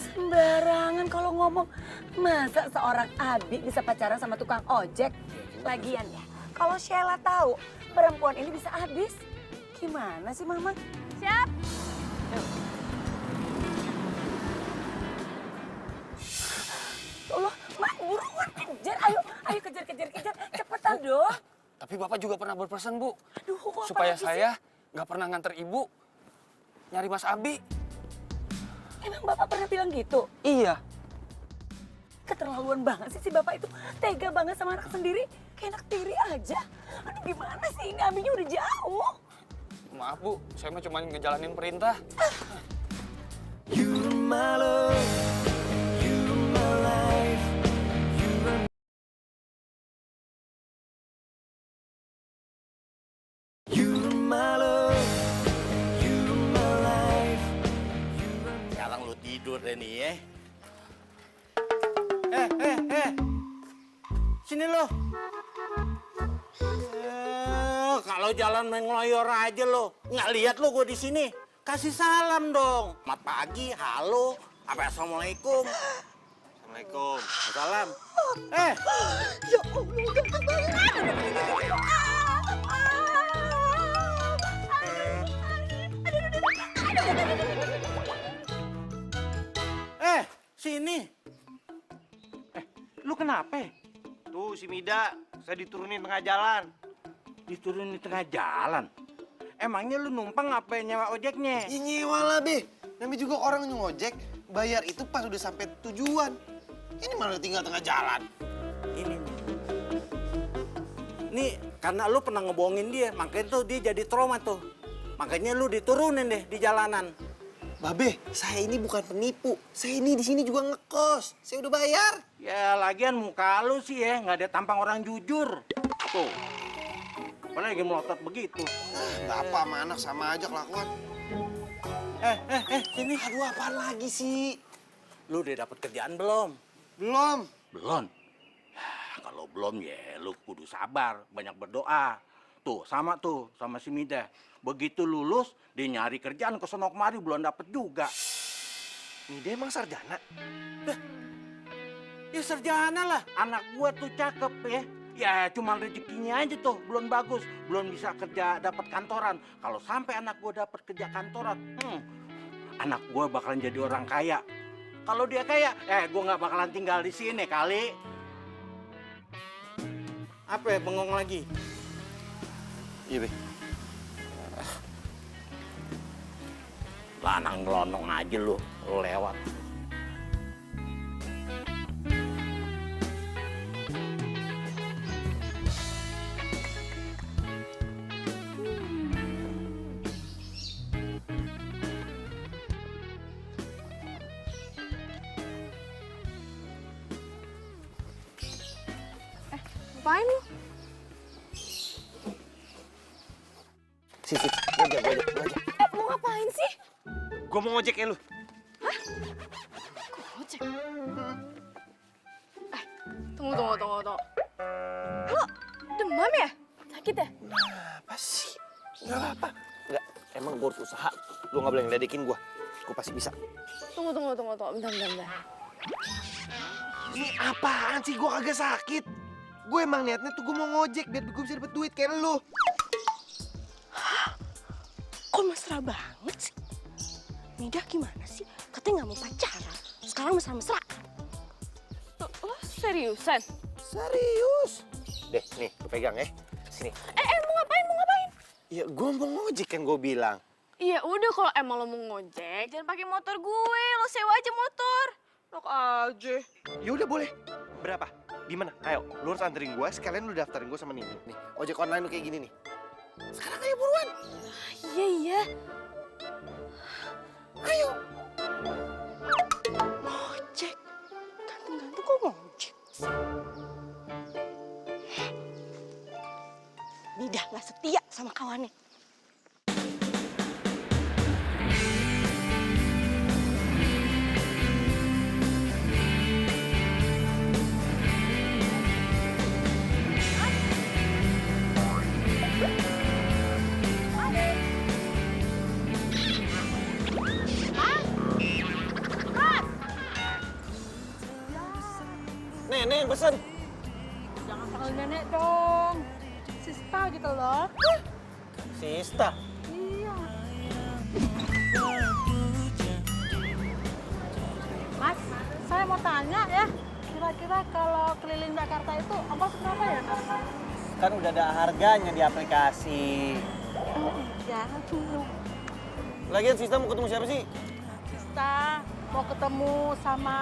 Sembarangan kalau ngomong. Masa seorang Abi bisa pacaran sama tukang ojek? Lagian ya, kalau Sheila tahu perempuan ini bisa habis. Gimana sih, Mama? Siap. Allah, Mak, buruan kejar. Ayo kejar. Cepetan dong. Tapi Bapak juga pernah berpesan Bu, Aduh, apa supaya lagi sih? saya nggak pernah nganter Ibu nyari Mas Abi. Emang Bapak pernah bilang gitu? Iya. Keterlaluan banget sih si Bapak itu. Tega banget sama anak sendiri. Kayak anak tiri aja. Aduh, gimana sih ini? Abinya udah jauh. Maaf Bu, saya mah cuma ngejalanin perintah. You're my love, you're my life, you're my love, you're my life. Sekarang lu tidur deh nih ya. Sini lo. Kalau jalan main ngeloyor aja lo. Nggak lihat lo gue di sini. Kasih salam dong. Selamat pagi, halo, apa assalamualaikum. Assalamualaikum. Salam. Ya Allah, udah kebangun. Sini. Lu kenapa? Tuh si Mida, saya diturunin tengah jalan. Diturunin di tengah jalan? Emangnya lu numpang apa nyewa ojeknya? Ya nyewa lah, Be. Namanya juga orang ngojek, bayar itu pas udah sampai tujuan. Ini malah tinggal tengah jalan. Ini nih, karena lu pernah ngebohongin dia, makanya tuh dia jadi trauma tuh. Makanya lu diturunin deh di jalanan. Babe, saya ini bukan penipu. Saya ini di sini juga ngekos. Saya udah bayar. Ya lagian muka lu sih ya, nggak ada tampang orang jujur. Tuh, apalagi melotot begitu. Bapak sama anak sama aja kelakuan. Sini. Aduh, apaan lagi sih? Lu udah dapet kerjaan belum? Belum. Belum? Kalau belum ya lu kudu sabar, banyak berdoa. Tuh, sama si Mida. Begitu lulus, dia nyari kerjaan ke sono kemari, belum dapet juga. Mida emang sarjana? Ya sarjana lah, anak gua tuh cakep ya. Ya cuma rezekinya aja tuh, belum bagus. Belum bisa kerja dapat kantoran. Kalau sampai anak gua dapat kerja kantoran, anak gua bakalan jadi orang kaya. Kalau dia kaya, gua nggak bakalan tinggal di sini kali. Apa ya, bengong lagi? Iya, Be. Lanang ngelonong aja lu lewat. Ngapain lu? Sisi, gua aja. Mau ngapain sih? Gua mau ngojek ya lu. Ngojek? Tunggu. Lo demam ya? Sakit ya? Apa sih? Nggak apa-apa. Nggak, emang gua harus usaha. Lu nggak boleh ngeledekin gua. Gua pasti bisa. Tunggu. Bentar. Ini apaan sih? Gua kagak sakit. Gue emang niatnya tuh gue mau ngojek biar gue bisa dapet duit kayak lu. Kok mesra banget sih? Mida gimana sih? Katanya nggak mau pacaran. Sekarang mesra-mesra. Lo seriusan? Serius? Deh, nih, gue pegang ya. Sini. Mau ngapain? Ya, gue mau ngojek kan gue bilang. Iya udah, kalau emang lo mau ngojek, jangan pakai motor gue. Lo sewa aja motor. Enak aja. Ya udah boleh. Berapa? Di mana? Ayo, lu harus anterin gue, sekalian lu daftarin gue sama Nini. Nih, ojek online lu kayak gini nih. Sekarang ayo buruan. Iya. Ayo. Ngojek. Ganteng-ganteng kok ngojek? Mida nggak setia sama kawannya. Nenek yang pesen. Jangan panggil nenek dong. Sista gitu loh. Sista. Iya. Mas, saya mau tanya ya. Kira-kira kalau keliling Jakarta itu ongkos berapa ya, Mas? Kan udah ada harganya di aplikasi. Oh iya. Lagian Sista mau ketemu siapa sih? Sista mau ketemu sama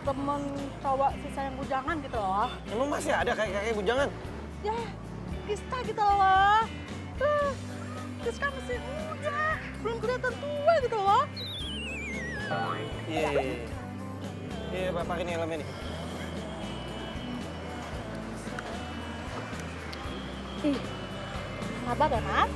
temen cowok sisa yang bujangan gitu loh. Emang masih ada kakek-kakek bujangan? Ya, Sista gitu loh. Tuh, Sista masih muda, belum kelihatan tua gitu loh. Iya, Pak, pakai nih helmnya nih. Ih, sabar ya, Mas.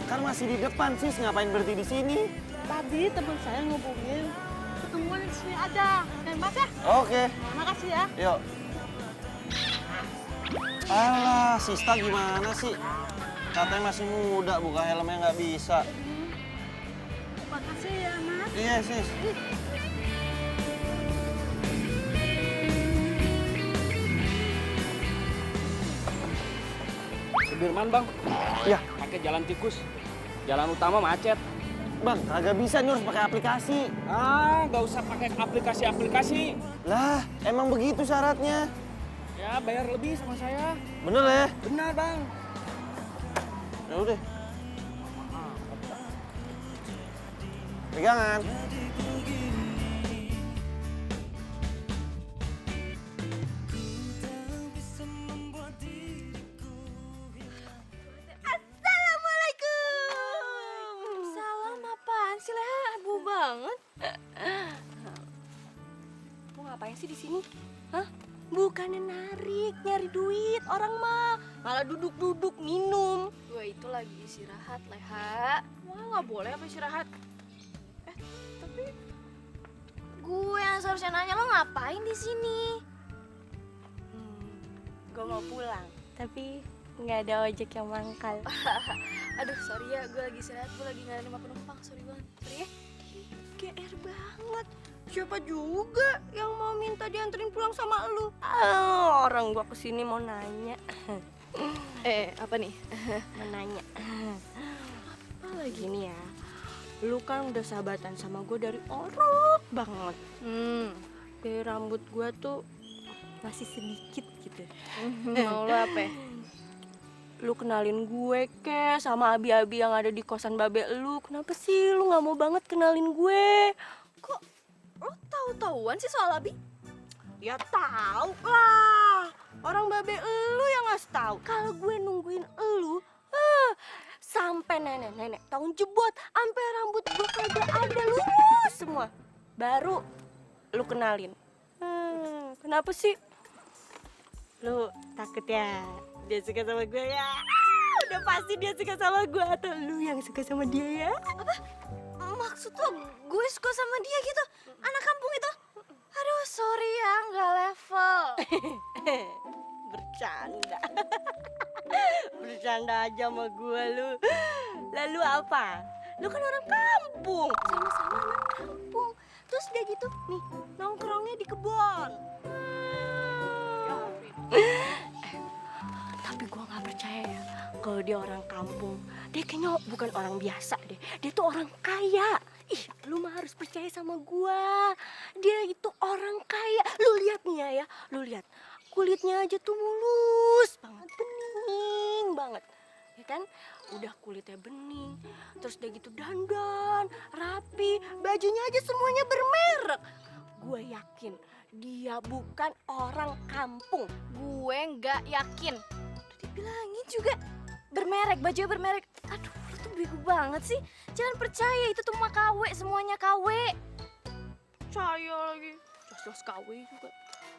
Kan masih di depan, Sis. Ngapain berhenti di sini? Tadi teman saya ngubungin ketemuan di sini aja. Oke, Mas ya? Oke. Makasih ya. Yuk. Alah, Sista gimana sih? Katanya masih muda, buka helmnya nggak bisa. Makasih ya, Mas. Iya, Sis. Sudirman bang. Iya. Pakai jalan tikus. Jalan utama macet. Bang, kagak bisa nih harus pakai aplikasi. Ah, nggak usah pakai aplikasi-aplikasi. Lah, emang begitu syaratnya. Ya, bayar lebih sama saya. Bener ya? Benar bang. Ya udah. Pegangan. Salam apaan sih, Leha? Heboh banget. Lu ngapain sih di sini? Hah? Bukannya narik, nyari duit orang mah. Malah duduk-duduk minum. Gue itu lagi istirahat, Leha. Wah, nggak boleh apa istirahat. Tapi gue yang seharusnya nanya lo ngapain di sini? Gue mau pulang, tapi nggak ada ojek yang mangkal. Aduh, sorry ya, gue lagi istirahat, gue lagi nggak nerima penumpang, sorry banget. Sorry ya. GR banget. Siapa juga yang mau minta dianterin pulang sama lu? Orang gua kesini mau nanya. Apa nih? Mau nanya. Apa lagi nih ya? Lu kan udah sahabatan sama gue dari orok banget. Kayak rambut gua tuh masih sedikit gitu. Mau lo apa ya? Lu kenalin gue ke sama abi-abi yang ada di kosan babe lu. Kenapa sih lu nggak mau banget kenalin gue? Kok lo tahu-tahuan sih soal Abi? Ya tahu lah. Orang babe lu yang ngasih tahu. Kalau gue nungguin elu, sampai nenek-nenek tahun jebot, sampai rambut gue kagak ada lurus semua. Baru lu kenalin. Kenapa sih? Lu takut ya? Dia suka sama gue ya? Udah pasti dia suka sama gue, atau lu yang suka sama dia ya? Apa? Maksud lo gue suka sama dia gitu? Anak kampung itu? Aduh, sorry ya, nggak level. Bercanda. Bercanda aja sama gue lu. Lalu apa? Lu kan orang kampung. Sama-sama anak kampung. Terus dia gitu, nih, nongkrongnya di kebun. Tapi gue gak percaya ya kalau dia orang kampung. Dia kayaknya bukan orang biasa deh. Dia tuh orang kaya. Ih, lu mah harus percaya sama gue. Dia itu orang kaya. Lu lihat nih ya, lu lihat. Kulitnya aja tuh mulus banget, bening banget. Ya kan? Udah kulitnya bening, terus dia gitu dandan, rapi, bajunya aja semuanya bermerek. Gue yakin dia bukan orang kampung. Gue nggak yakin. Udah dibilangin juga bermerek, bajunya bermerek. Aduh, lu tuh bego banget sih. Jangan percaya, itu tuh mah KW, semuanya KW. Percaya lagi. Jelas-jelas KW juga.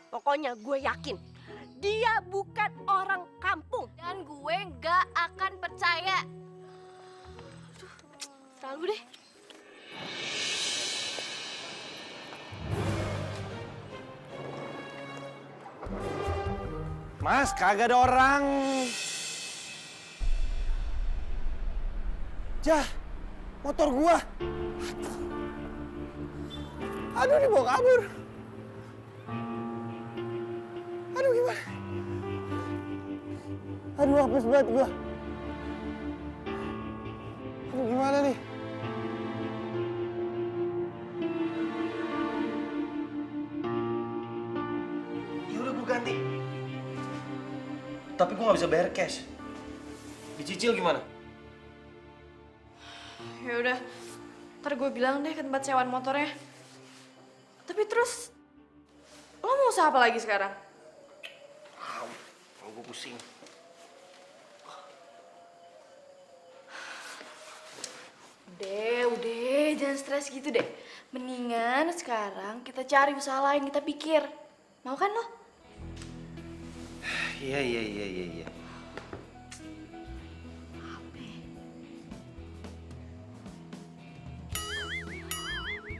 Pokoknya gue yakin dia bukan orang kampung. Dan gue nggak akan percaya. Aduh, terlalu deh. Mas, kagak ada orang. Jah, motor gua. Aduh, dibawa kabur. Aduh, gimana? Aduh, hapus banget gua. Aduh, gimana nih? Ya udah gue ganti. Tapi gue nggak bisa bayar cash. Dicicil gimana? Ya udah, ntar gue bilang deh ke tempat sewaan motornya. Tapi terus, lo mau usaha apa lagi sekarang? Kalau gue pusing. Udah, jangan stres gitu deh. Mendingan sekarang kita cari usaha lain, kita pikir. Mau kan lo? Iya.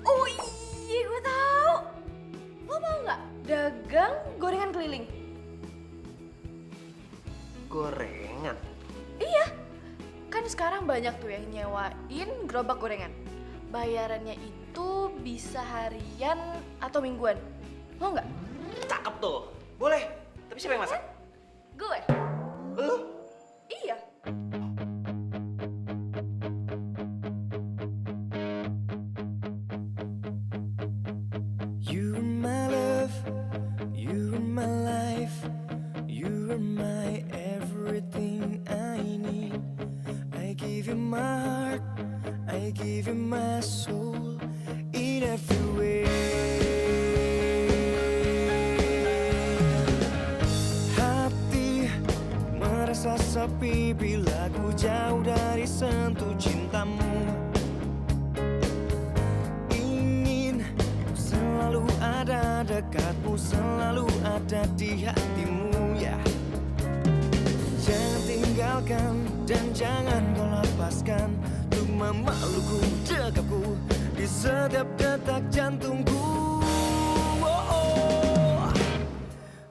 Oh iya, gue tahu. Lo mau nggak dagang gorengan keliling? Gorengan? Iya, kan sekarang banyak tuh yang nyewain gerobak gorengan. Bayarannya itu bisa harian atau mingguan. Mau nggak? Cakep tuh. Boleh. Tapi siapa yang masak? Gue. Lu? Iya. You are my love, you are my life, you are my everything I need. I give you my heart, I give you my soul in every way. Hati merasa sepi bila ku jauh dari sentuh cintamu. Selalu ada dekatmu, selalu ada di hatimu ya. Jangan tinggalkan dan jangan kau lepaskan untuk memelukku, dekapku di setiap detak jantungku. Oh, oh.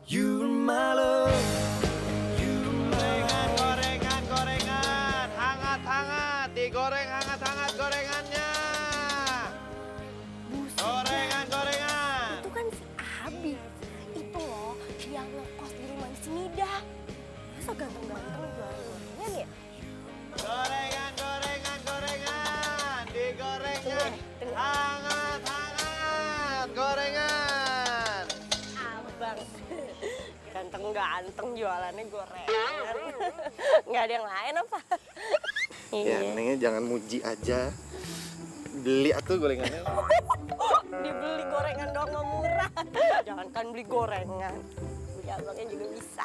You are my love, you are my life. Gorengan, gorengan, hangat-hangat, digoreng hangat-hangat gorengannya. Gorengan, gorengan. Itu kan si Abi. Itu loh yang ngekos di rumah si Mida. Masa ganteng-ganteng jualan gorengan ya? Gorengan, gorengan, gorengan, digorengnya hangat-hangat gorengan. Abang. Ganteng-ganteng jualannya gorengan. Nggak ada yang lain apa? Ya, Nengnya jangan muji aja. Beli atuh gorengannya. Dibeli gorengan doang nggak murah. Jangan kan beli gorengan. Beli abangnya juga bisa.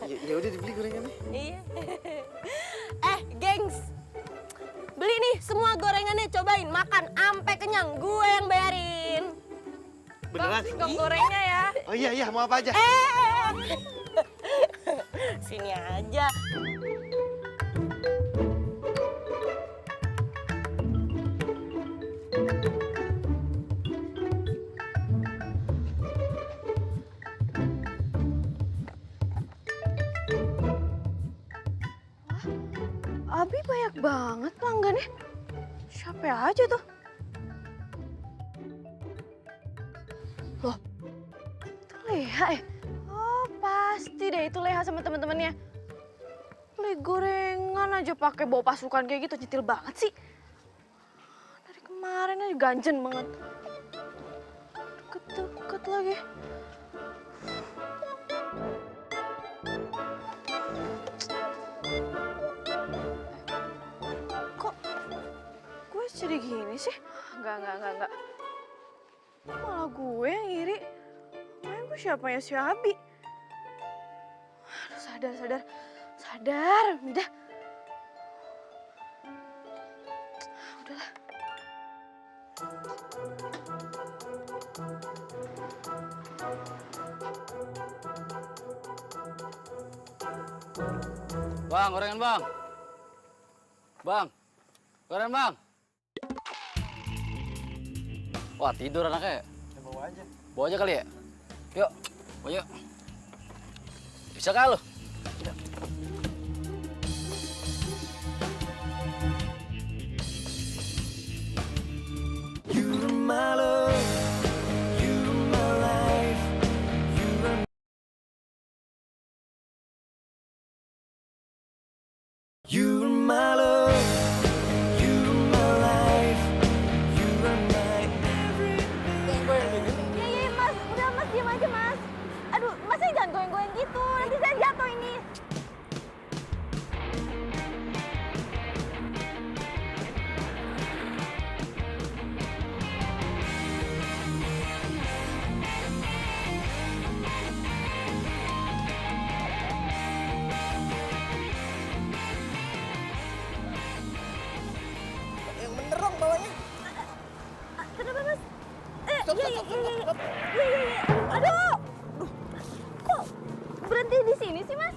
Ya udah dibeli gorengannya. Iya. Gengs. Beli nih semua gorengannya, cobain makan ampe kenyang. Gue yang bayarin. Beneran? Singkong gorengnya ya. Oh iya, iya, mau apa aja? Sini aja. Abi banyak banget pelanggannya. Siapa aja tuh? Loh, itu Leha ya? Oh, pasti deh itu Leha sama teman-temannya. Beli gorengan aja pakai bawa pasukan kayak gitu, nyetil banget sih. Dari kemarin aja ganjen banget. Deket-deket lagi. Kok gue jadi gini sih? Enggak. Malah gue yang iri. Main gue siapanya si Abi? Aduh, sadar, Mida. Udahlah. Bang, gorengan bang. Bang, gorengan bang. Wah, tidur anaknya. Ya, bawa aja. Bawa aja kali ya? Yuk, bawa yuk. Bisa kah lu? You are my love, you are my life, you are You are my love, you are my life, you are my everything. Iya, Mas. Udah, Mas. Diam aja, Mas. Aduh, Masnya jangan goyang-goyang gitu. Nanti saya jatuh ini. Yang bener dong bawanya. Kenapa, Mas? Stop. Iya. Aduh. Kok berhenti di sini sih, Mas?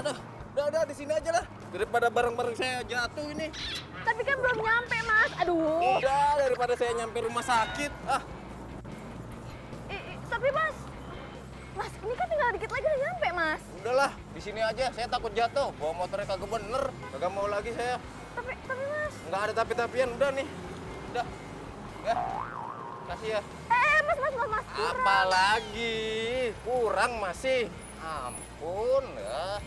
Aduh, udah di sini aja lah. Daripada barang-barang saya jatuh ini. Tapi kan belum nyampe, Mas. Aduh. Udah, daripada saya nyampe rumah sakit. Tapi, Mas, ini kan tinggal dikit lagi udah nyampe, Mas. Di sini aja, saya takut jatuh. Bawa motornya kagak bener. Kagak mau lagi saya. Tapi Mas. Nggak ada tapi-tapian, udah nih. Udah. Ya. Kasih ya. Mas. Apalagi? Kurang masih. Ampun ya.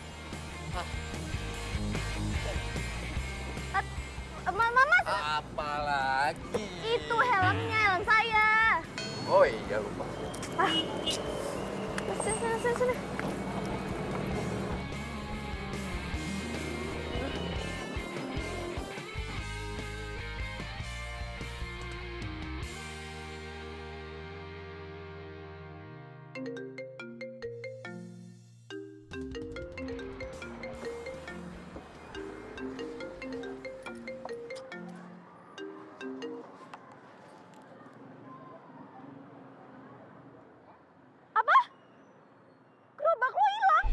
Mas. Apalagi? Itu helmnya, helm saya. Oh iya, lupa. Sini. Apa? Gerobak lo hilang?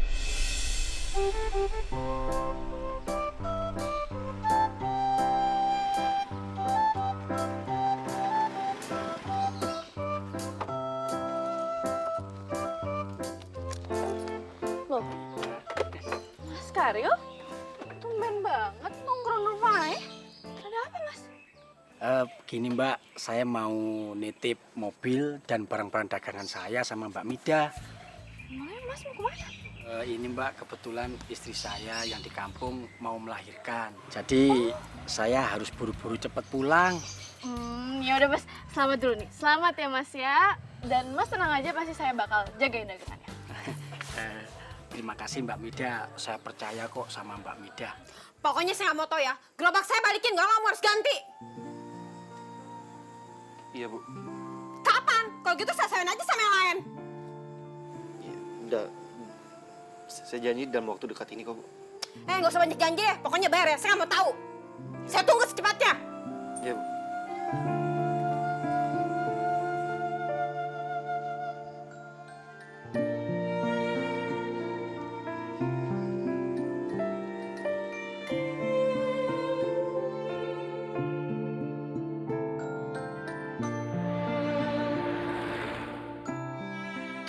Loh, Mas Karyo? Tumben banget nongkrong rumah ya? Ada apa, Mas? Begini Mbak, saya mau nitip mobil dan barang-barang dagangan saya sama Mbak Mida. Emangnya Mas mau kemana? Ini Mbak, kebetulan istri saya yang di kampung mau melahirkan. Jadi saya harus buru-buru cepat pulang. Ya udah Mas, selamat dulu nih. Selamat ya Mas ya. Dan Mas tenang aja, pasti saya bakal jagain dagangannya. Terima kasih Mbak Mida, saya percaya kok sama Mbak Mida. Pokoknya saya nggak mau tahu ya. Gerobak saya balikin, nggak mau harus ganti. Iya, Bu. Kapan? Kalau gitu saya sayain aja sama yang lain. Ya, udah. Saya janji dalam waktu dekat ini kok, Bu. Nggak usah banyak janji deh. Pokoknya bayar ya. Saya nggak mau tahu. Saya tunggu secepatnya. Iya, Bu.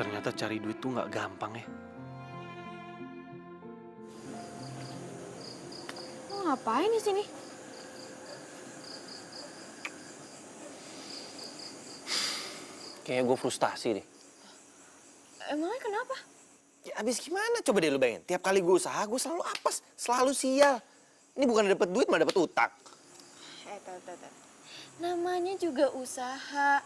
Ternyata cari duit tuh nggak gampang ya. Lo ngapain di sini? Kayaknya gue frustasi deh. Emangnya kenapa? Ya abis gimana? Coba deh lu bayangin. Tiap kali gue usaha, gue selalu apes. Selalu sial. Ini bukan dapet duit, malah dapet utang. Tuh. Namanya juga usaha.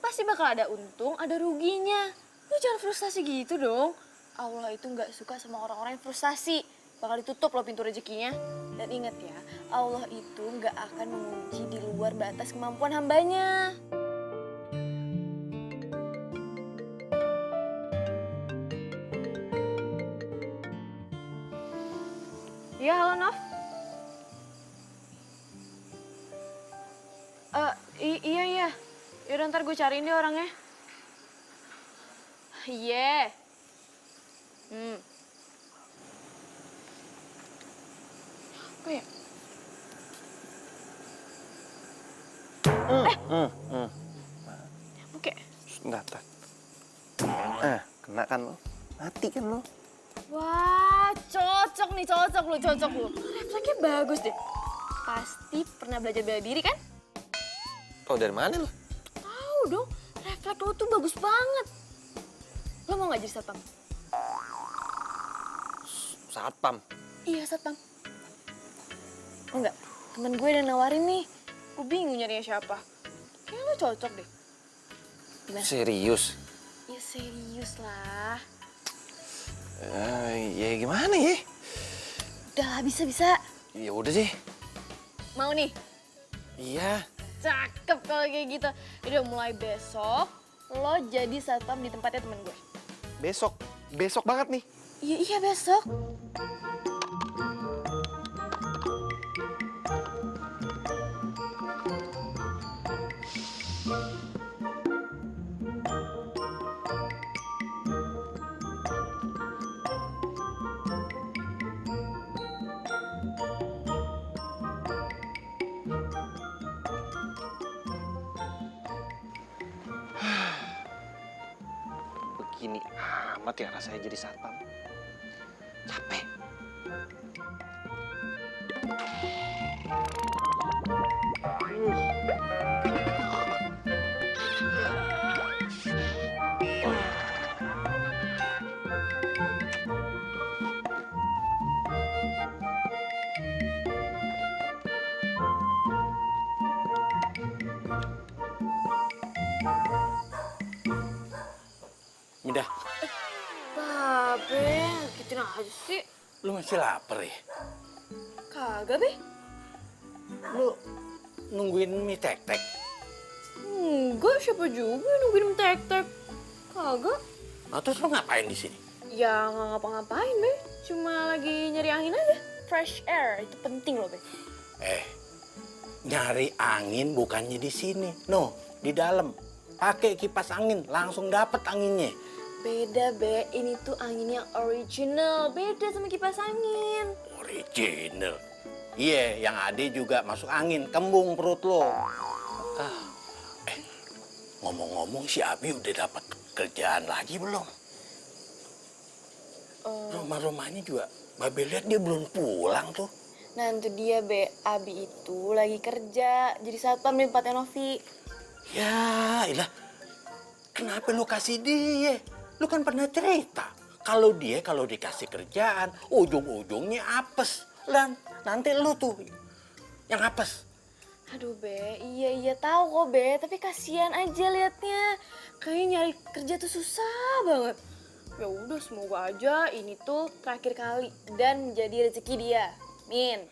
Pasti bakal ada untung, ada ruginya. Lu jangan frustasi gitu dong. Allah itu nggak suka sama orang-orang yang frustasi. Bakal ditutup loh pintu rezekinya. Dan ingat ya, Allah itu nggak akan menguji di luar batas kemampuan hambanya. Ya, halo Nov. Iya. Yaudah ntar gue cariin deh orangnya. Iya. Apa ya? Oke. Datar. Kena kan lo? Mati kan lo? Wah, cocok lu. Refleksnya bagus deh. Pasti pernah belajar bela diri kan? Tahu dari mana lo? Tahu dong, refleks lo tuh bagus banget. Lo mau nggak jadi satpam? Satpam. Iya, satpam. Oh enggak, temen gue udah nawarin nih. Gue bingung nyarinya siapa. Kayaknya lo cocok deh. Gimana? Serius? Ya serius lah. Ya gimana ya? Udah lah, bisa. Ya udah deh. Mau nih? Iya. Cakep kalau kayak gitu. Udah mulai besok, lo jadi satpam di tempatnya temen gue. Besok banget nih. Iya besok. Begini amat ya rasanya jadi satpam. Capek. Midah, Babe, gituin aja sih. lu masih lapar ya? Kagak, Be. Lu nungguin mie tek-tek? Enggak, siapa juga yang nungguin tek-tek. Kagak. Nah, terus lu ngapain di sini? Ya nggak ngapa-ngapain, Be. Cuma lagi nyari angin aja. Fresh air, itu penting loh, Be. Nyari angin bukannya di sini. No, di dalam. Pakai kipas angin, langsung dapet anginnya. Beda, Be. Ini tuh angin yang original. Beda sama kipas angin. Original. Iya, yang ada juga masuk angin, kembung perut lo. Ngomong-ngomong si Abi udah dapat kerjaan lagi belum? Rumah-rumahnya juga, Babe lihat dia belum pulang tuh. Nah, itu dia, Be. Abi itu lagi kerja. Jadi satpam di tempatnya Novi. Ya, ilah. Kenapa lu kasih dia? Lu kan pernah cerita. Kalau dikasih kerjaan, ujung-ujungnya apes. Lan, nanti lu tuh yang apes. Aduh, Be. Iya tahu kok, Be. Tapi kasihan aja liatnya. Kayaknya nyari kerja tuh susah banget. Ya udah, semoga aja ini tuh terakhir kali dan menjadi rezeki dia. Min.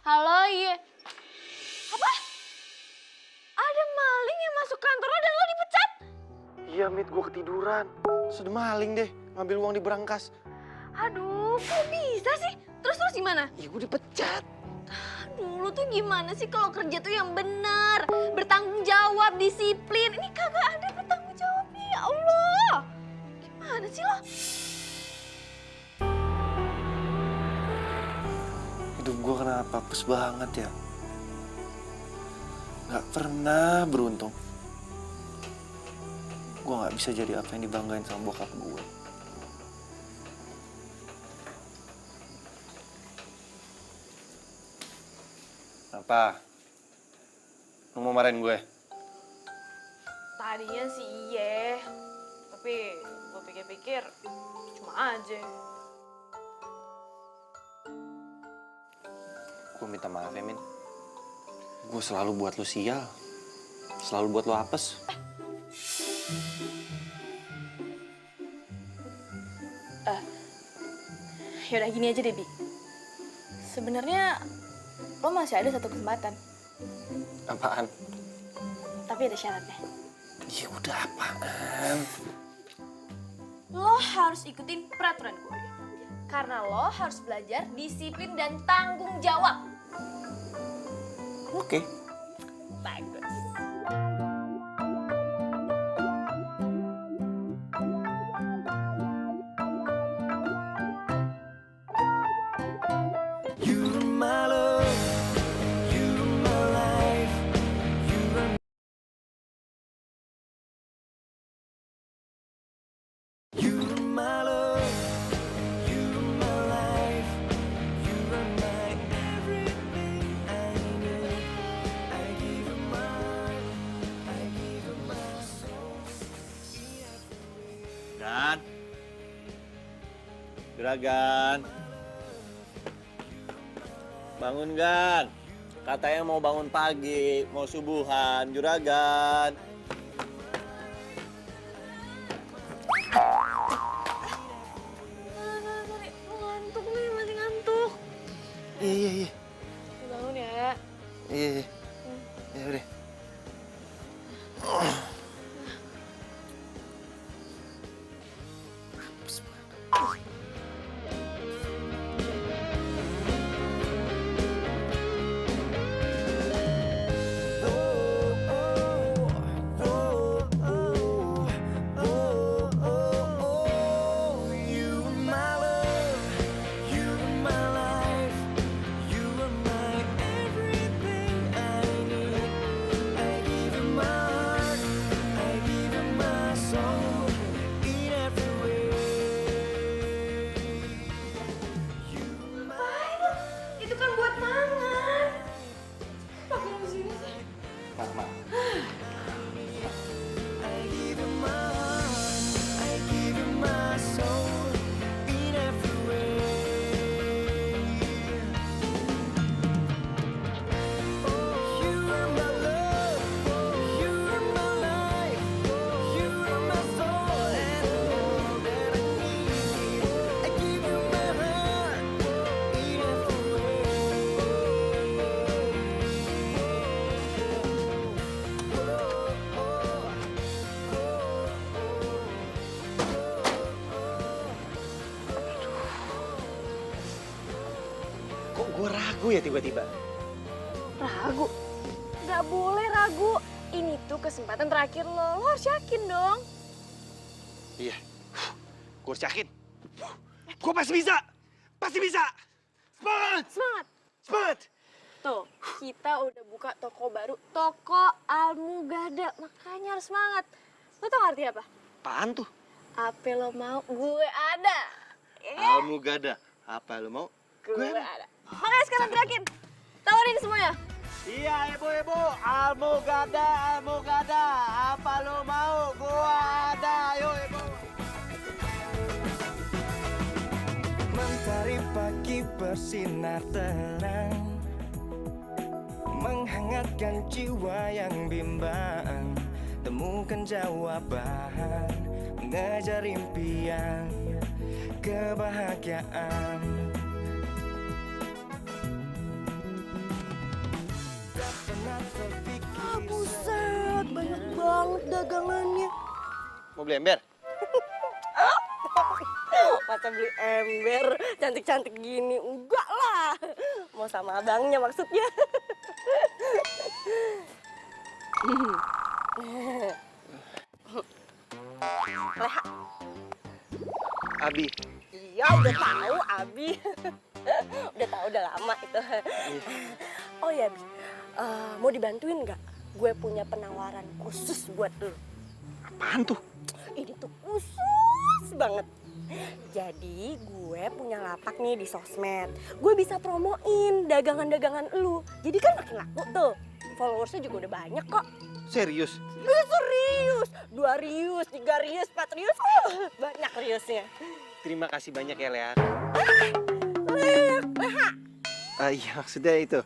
Halo, iya. Apa? Ada maling yang masuk kantor lo dan lo dipecat? Iya, Mit, gue ketiduran. Sudah maling deh, ngambil uang di berangkas. Aduh, kok bisa sih? Terus gimana? Iya, gue dipecat. Aduh, lo tuh gimana sih kalau kerja tuh yang benar, bertanggung jawab, disiplin. Ini kagak ada bertanggung jawabnya, ya Allah. Gimana sih lo? Hidup gue kenapa apes banget ya? Gak pernah beruntung. Gue gak bisa jadi apa yang dibanggain sama bokap gue. Apa? Lu mau marahin gue? Tadinya sih iya, tapi gue pikir-pikir cuma aja. Gue minta maaf ya, Min. Gue selalu buat lu sial. Selalu buat lu apes. Yaudah gini aja deh, Bi. Sebenarnya lo masih ada satu kesempatan, Apaan? tapi ada syaratnya. Ya udah, apaan? Lo harus ikutin peraturan gue. Karena lo harus belajar disiplin dan tanggung jawab. Oke. Bagus. You're my love, you're my life, you're my love, you're my life, you're my everything I need. I give you my heart, I give you my soul. Gan. Juragan. Bangun, Gan. Katanya mau bangun pagi, mau subuhan. Juragan. Sorry, ngantuk nih, masih ngantuk. Iya. Bangun ya. Iya. Ya udah. Apes You are my love, you are my life, you are my everything I need. I give you my heart, I give you my soul in every way. You are my Itu kan buat mangan. Pakai di sini sih. I give you my heart, I give you my soul in every way. You are my love, you are my life, you are my soul and all that I need. I give you my heart in every Kok gue ragu ya tiba-tiba? Ragu? Gak boleh ragu. Ini tuh kesempatan terakhir lo. Lo harus yakin dong. Iya. Gue harus yakin. Gue pasti bisa. Pasti bisa. Semangat! Semangat. Semangat! Tuh, kita udah buka toko baru. Toko Almugada. Makanya harus semangat. Lo tau arti apa? Apaan tuh? Apa lo mau, gue ada. Almugada. Apa lo mau? Gue ada. Makanya sekarang gerakin. Tawarin semuanya. Iya, ibu-ibu. Almugada, Almugada. Apa lo mau? Gua ada. Ayo, ibu. Mentari pagi bersinar terang, menghangatkan jiwa yang bimbang. Temukan jawaban, mengejar impian, kebahagiaan. Tak pernah terpikir. Buset, banyak banget dagangannya. Mau beli ember? Masa beli ember cantik-cantik gini? Enggak lah. Mau sama abangnya maksudnya. Leha. Abi. Iya, udah tahu Abi. Udah tahu udah lama itu. Oh ya, Bi. Mau dibantuin nggak? Gue punya penawaran khusus buat lu. Apaan tuh? Ini tuh khusus banget. Jadi gue punya lapak nih di sosmed. Gue bisa promoin dagangan-dagangan lu. Jadi kan makin laku tuh. Followersnya juga udah banyak kok. Serius? Serius. 2 rius, 3 rius, 4 rius. Banyak riusnya. Terima kasih banyak ya, Lea. Leha. Iya, maksudnya itu.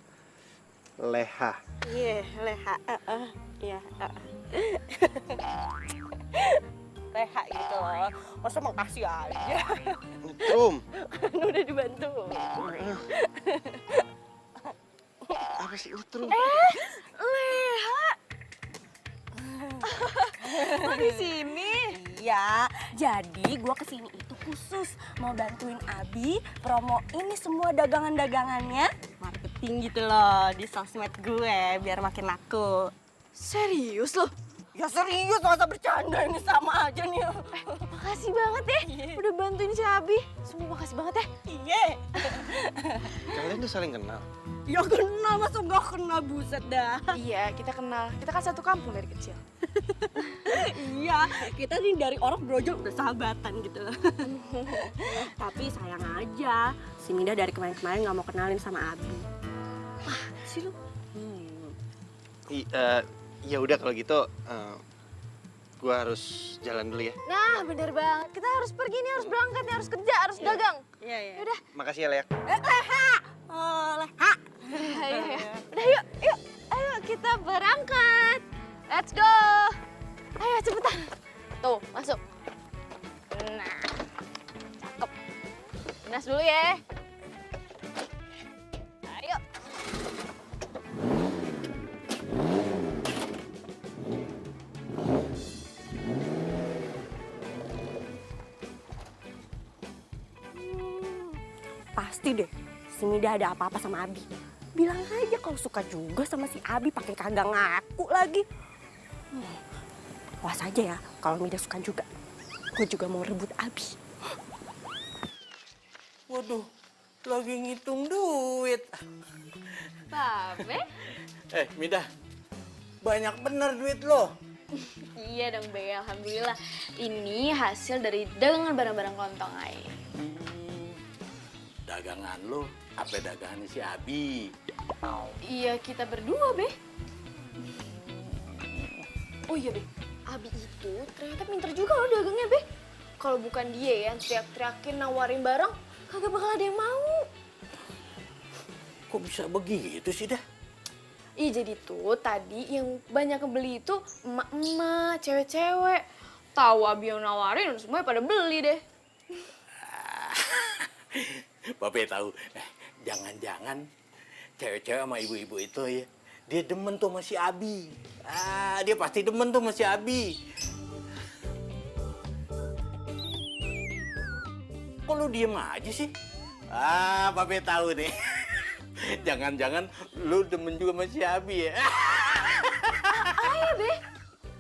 Leha. Iya, Leha. Iya. Leha gitu loh. Masa makasih aja. Utrum. Kan udah dibantu. Apa sih Utrum? Leha. Kok di sini? Iya, jadi gue kesini itu khusus mau bantuin Abi promoin nih semua dagangan-dagangannya, marketing gitu loh di sosmed gue biar makin laku. Serius lo? Ya serius, masa bercanda ini sama aja nih. Makasih banget ya. Udah bantuin si Abi. Semua makasih banget ya. Iya. Kalian tuh saling kenal. Ya kenal, masa gak kenal, buset dah. Iya, kita kenal. Kita kan satu kampung dari kecil. Iya, kita nih dari orang brojol udah sahabatan gitu loh. Tapi sayang aja, si Mida dari kemarin-kemarin gak mau kenalin sama Abi. Wah, sih lu. Ya udah kalau gitu, gue harus jalan dulu ya. Nah, bener banget. Kita harus pergi nih, harus berangkat nih, harus kerja, harus dagang. Iya, iya. Udah. Makasih ya, Lea. Leha! Leha! Ayo. Udah yuk. Ayo kita berangkat. Let's go. Ayo cepetan. Tuh, masuk. Nah, cakep. Nas dulu ya. Ayo. pasti deh si Mida ada apa-apa sama Abi. Bilang aja kalau suka juga sama si Abi, pakai kagak ngaku lagi. Awas aja ya kalau Mida suka juga. Gue juga mau rebut Abi. Waduh, lagi ngitung duit. Babe? Mida, banyak bener duit lo. Iya dong Be, alhamdulillah. Ini hasil dari dagangan barang-barang kelontong ay. Dagangan lo, apa dagangan si Abi? Iya kita berdua Be. Oh iya Be, Abi itu ternyata pinter juga loh dagangnya Be. Kalau bukan dia yang teriak-teriakin nawarin barang, kagak bakal ada yang mau. Kok bisa begitu sih dah? Iya jadi tuh tadi yang banyak kebeli itu emak-emak, cewek-cewek. Tahu Abi yang nawarin, semuanya pada beli deh. Babe tahu, jangan-jangan cewek-cewek sama ibu-ibu itu ya, dia demen tuh sama si Abi. Dia pasti demen tuh sama si Abi. Kok lu diem aja sih? Babe tahu nih. Jangan-jangan lu demen juga sama si Abi ya? Ayo Be,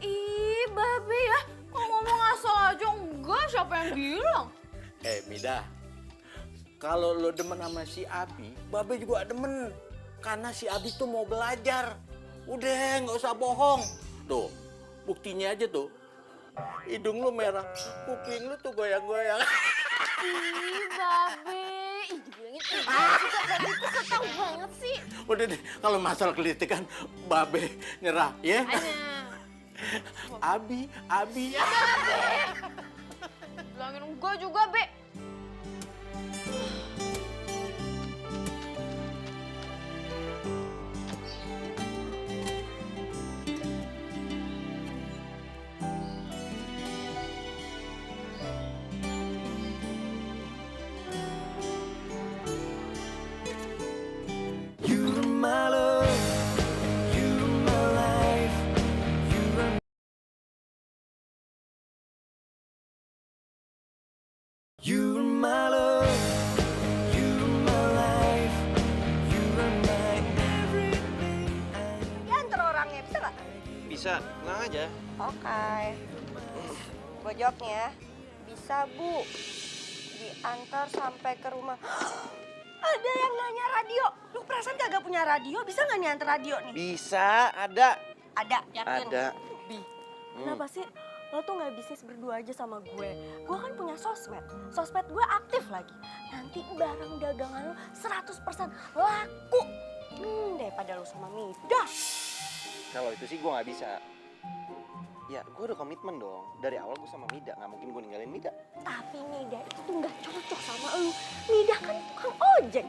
ih Babe ya, kok ngomong asal aja enggak, siapa yang bilang? Mida, kalau lo demen sama si Abi, Babe juga demen. Karena si Abi tuh mau belajar. Udah, nggak usah bohong. Tuh, buktinya aja tuh. Hidung lo merah, kuping lo tuh goyang-goyang. Ih Babe, ih dibilangin juga Babe tuh ketau banget sih. Udah deh, kalau masalah kelitikan, Babe nyerah, ya? Abi. Bilangin enggak juga Be. You're my love, you're my life, you're my love, you're my life, you're my everything. Ya antar orangnya, bisa nggak? Bisa, tenang aja. Oke. Gue jawabnya, bisa Bu. Diantar sampai ke rumah. Ada yang nanya radio. Lu perasaan kagak punya radio, bisa nggak nih antar radio nih? Bisa, ada. Ada, yakin? Ada. Bi, kenapa sih lo tuh nggak bisnis berdua aja sama gue? Gue kan punya sosmed. Sosmed gue aktif lagi. Nanti barang dagangan lo 100% laku. Daripada lo sama Mida. Kalau itu sih gue nggak bisa. Ya, gue udah komitmen dong. Dari awal gue sama Mida, nggak mungkin gue ninggalin Mida. Tapi Mida itu tuh nggak cocok sama lo. Mida kan tukang ojek.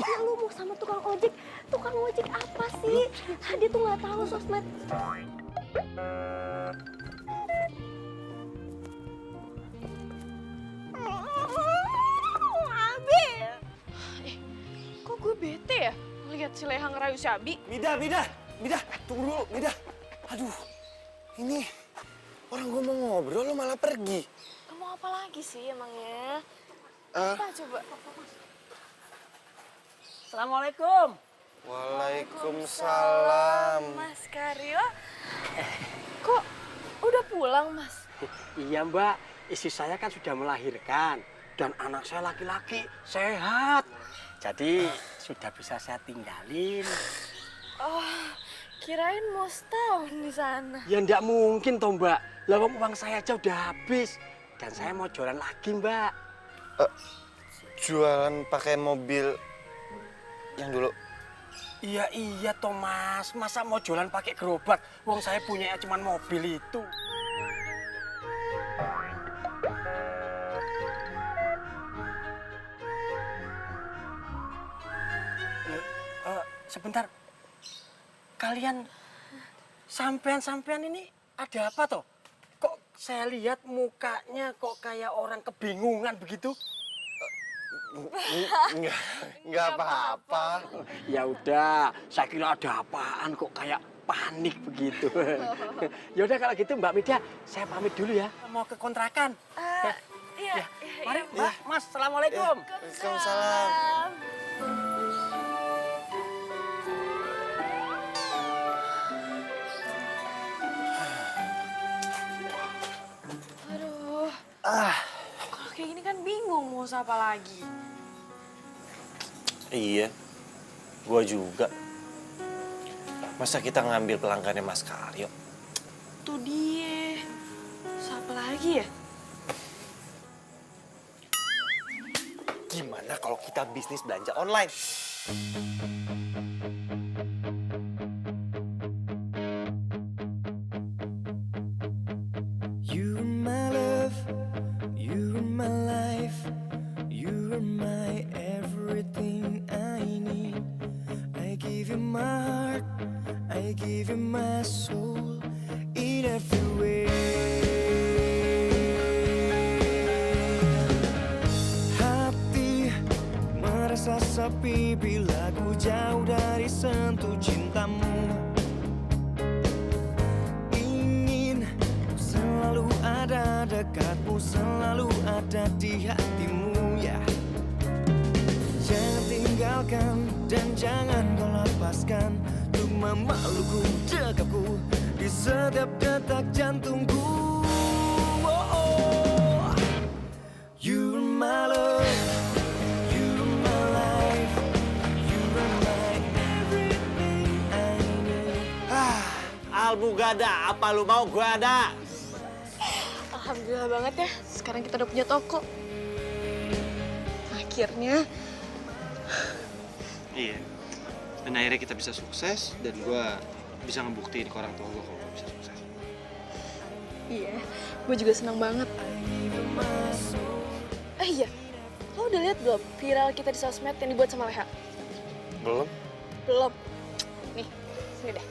Ya lu mau sama tukang ojek apa sih? Dia tuh nggak tahu sosmed. Abi. Kok gue bete ya ngeliat si Leha ngerayu si Abi? Mida, tunggu dulu, Mida. Aduh, ini orang gue mau ngobrol lo malah pergi. Kamu apa lagi sih emangnya? Apa coba? Assalamualaikum. Waalaikumsalam. Mas Karyo. Kok udah pulang, Mas? Iya Mbak, istri saya kan sudah melahirkan dan anak saya laki-laki sehat. Jadi sudah bisa saya tinggalin. Oh, kirain mau setahun di sana. Ya enggak mungkin toh Mbak, lawang uang saya aja udah habis. Dan saya mau jualan lagi Mbak. Jualan pakai mobil yang dulu. Iya toh Mas, masa mau jualan pakai gerobak? Uang saya punya cuma mobil itu. Sebentar, kalian sampean ini ada apa toh? Kok saya lihat mukanya kok kayak orang kebingungan begitu? Enggak apa-apa. Ya udah, saya kira ada apaan kok kayak panik begitu. Ya udah kalau gitu Mbak Mida, saya pamit dulu ya. Mau ke kontrakan. Iya. Mari Mbak, Mas, Assalamualaikum. Waalaikumsalam. Aduh. Kalau kayak gini kan bingung mau usaha apa lagi. Iya, gua juga. Masa kita ngambil pelanggannya Mas Karyo? Tuh dia. Usaha apa lagi ya? Gimana kalau kita bisnis belanja online? You are my love, you are my life, you are my everything I need. I give you my heart, I give you my soul in every way. Hati merasa sepi bila ku jauh dari sentuh cintamu. Selalu ada dekatmu, selalu ada di hatimu ya. Jangan tinggalkan dan jangan kau lepaskan untuk memelukku, dekapku di setiap detak jantungku. Oh, oh. You are my love, you are my life, you are my everything I need. Albu gak ada, apa lu mau gua ada. Alhamdulillah banget ya, sekarang kita udah punya toko. Akhirnya. Iya. Dan akhirnya kita bisa sukses dan gue bisa ngebuktiin ke orang tua gue kalau gue bisa sukses. Iya, gue juga senang banget. Iya, lo udah lihat belum viral kita di sosmed yang dibuat sama Leha? Belum? Belum. Nih, sini deh.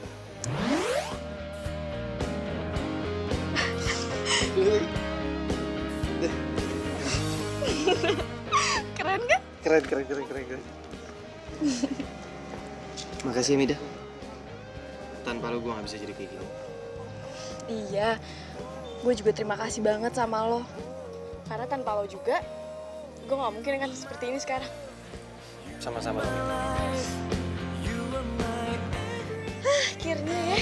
Keren kan? Keren. Makasih Mida. Tanpa lo gue gak bisa jadi kayak gini. Iya, gue juga terima kasih banget sama lo. Karena tanpa lo juga, gue gak mungkin kan seperti ini sekarang. Sama-sama. Akhirnya ya.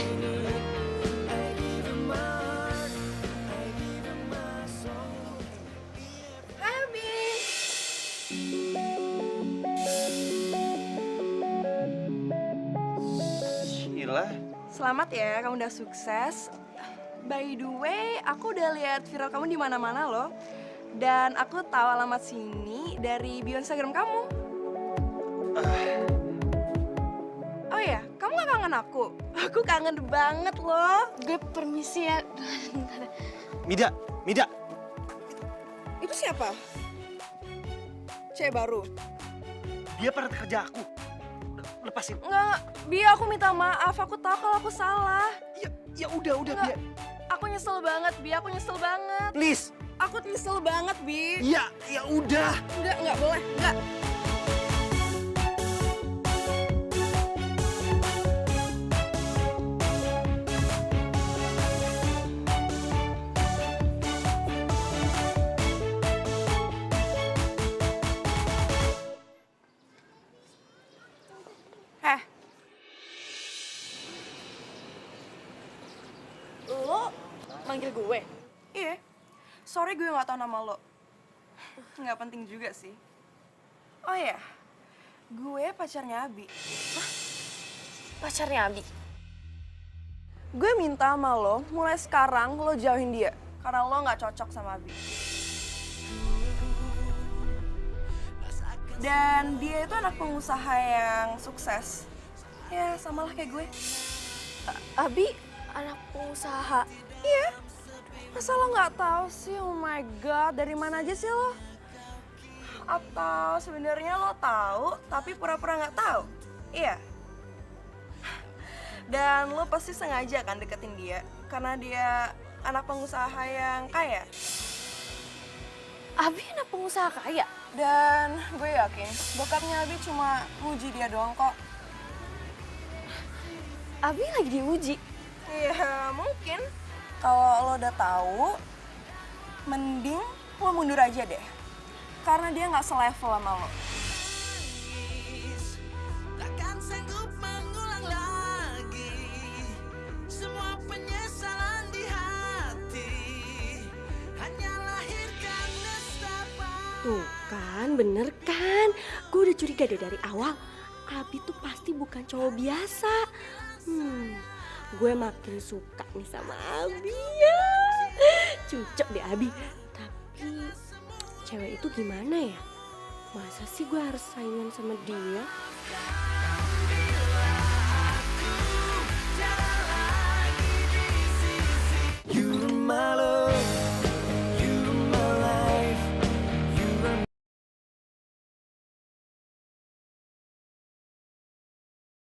Selamat ya, kamu udah sukses. By the way, aku udah lihat viral kamu di mana-mana loh. Dan aku tahu alamat sini dari bio Instagram kamu. Oh ya, kamu gak kangen aku? Aku kangen banget loh. Gue permisi ya. Mida. Itu siapa? Cewek baru? Dia pernah kerja aku. Lepasin. Enggak, Bi, aku minta maaf. Aku tahu kalau aku salah. Ya udah Bi. Aku nyesel banget, Bi. Aku nyesel banget. Please. Aku nyesel banget, Bi. Ya udah. Enggak boleh. Enggak. Lo manggil gue? Iya. Sorry gue gak tahu nama lo. Nggak penting juga sih. Oh iya, gue pacarnya Abi. Pacarnya Abi? Gue minta sama lo, mulai sekarang lo jauhin dia. Karena lo gak cocok sama Abi. Dan dia itu anak pengusaha yang sukses. Ya, samalah kayak gue. Abi anak pengusaha? Iya. Masa lo nggak tahu sih? Oh my god, dari mana aja sih lo? Atau sebenarnya lo tahu tapi pura-pura nggak tahu? Iya. Dan lo pasti sengaja kan deketin dia karena dia anak pengusaha yang kaya. Abi anak pengusaha kaya? Dan gue yakin bokapnya Abi cuma muji dia doang kok. Abi lagi diuji? Iya, mungkin. Kalau lo udah tahu, mending lo mundur aja deh. Karena dia nggak selevel sama lo. Takkan sanggup mengulang lagi semua penyesalan di hati. Hanya lahirkan nestapa. Tuh kan, bener kan? Gue udah curiga deh dari awal. Abi tuh pasti bukan cowok biasa. Gue makin suka nih sama Abi ya. Cocok deh Abi. Tapi cewek itu gimana ya? Masa sih gue harus saingan sama dia? You're my love, you're my life, you're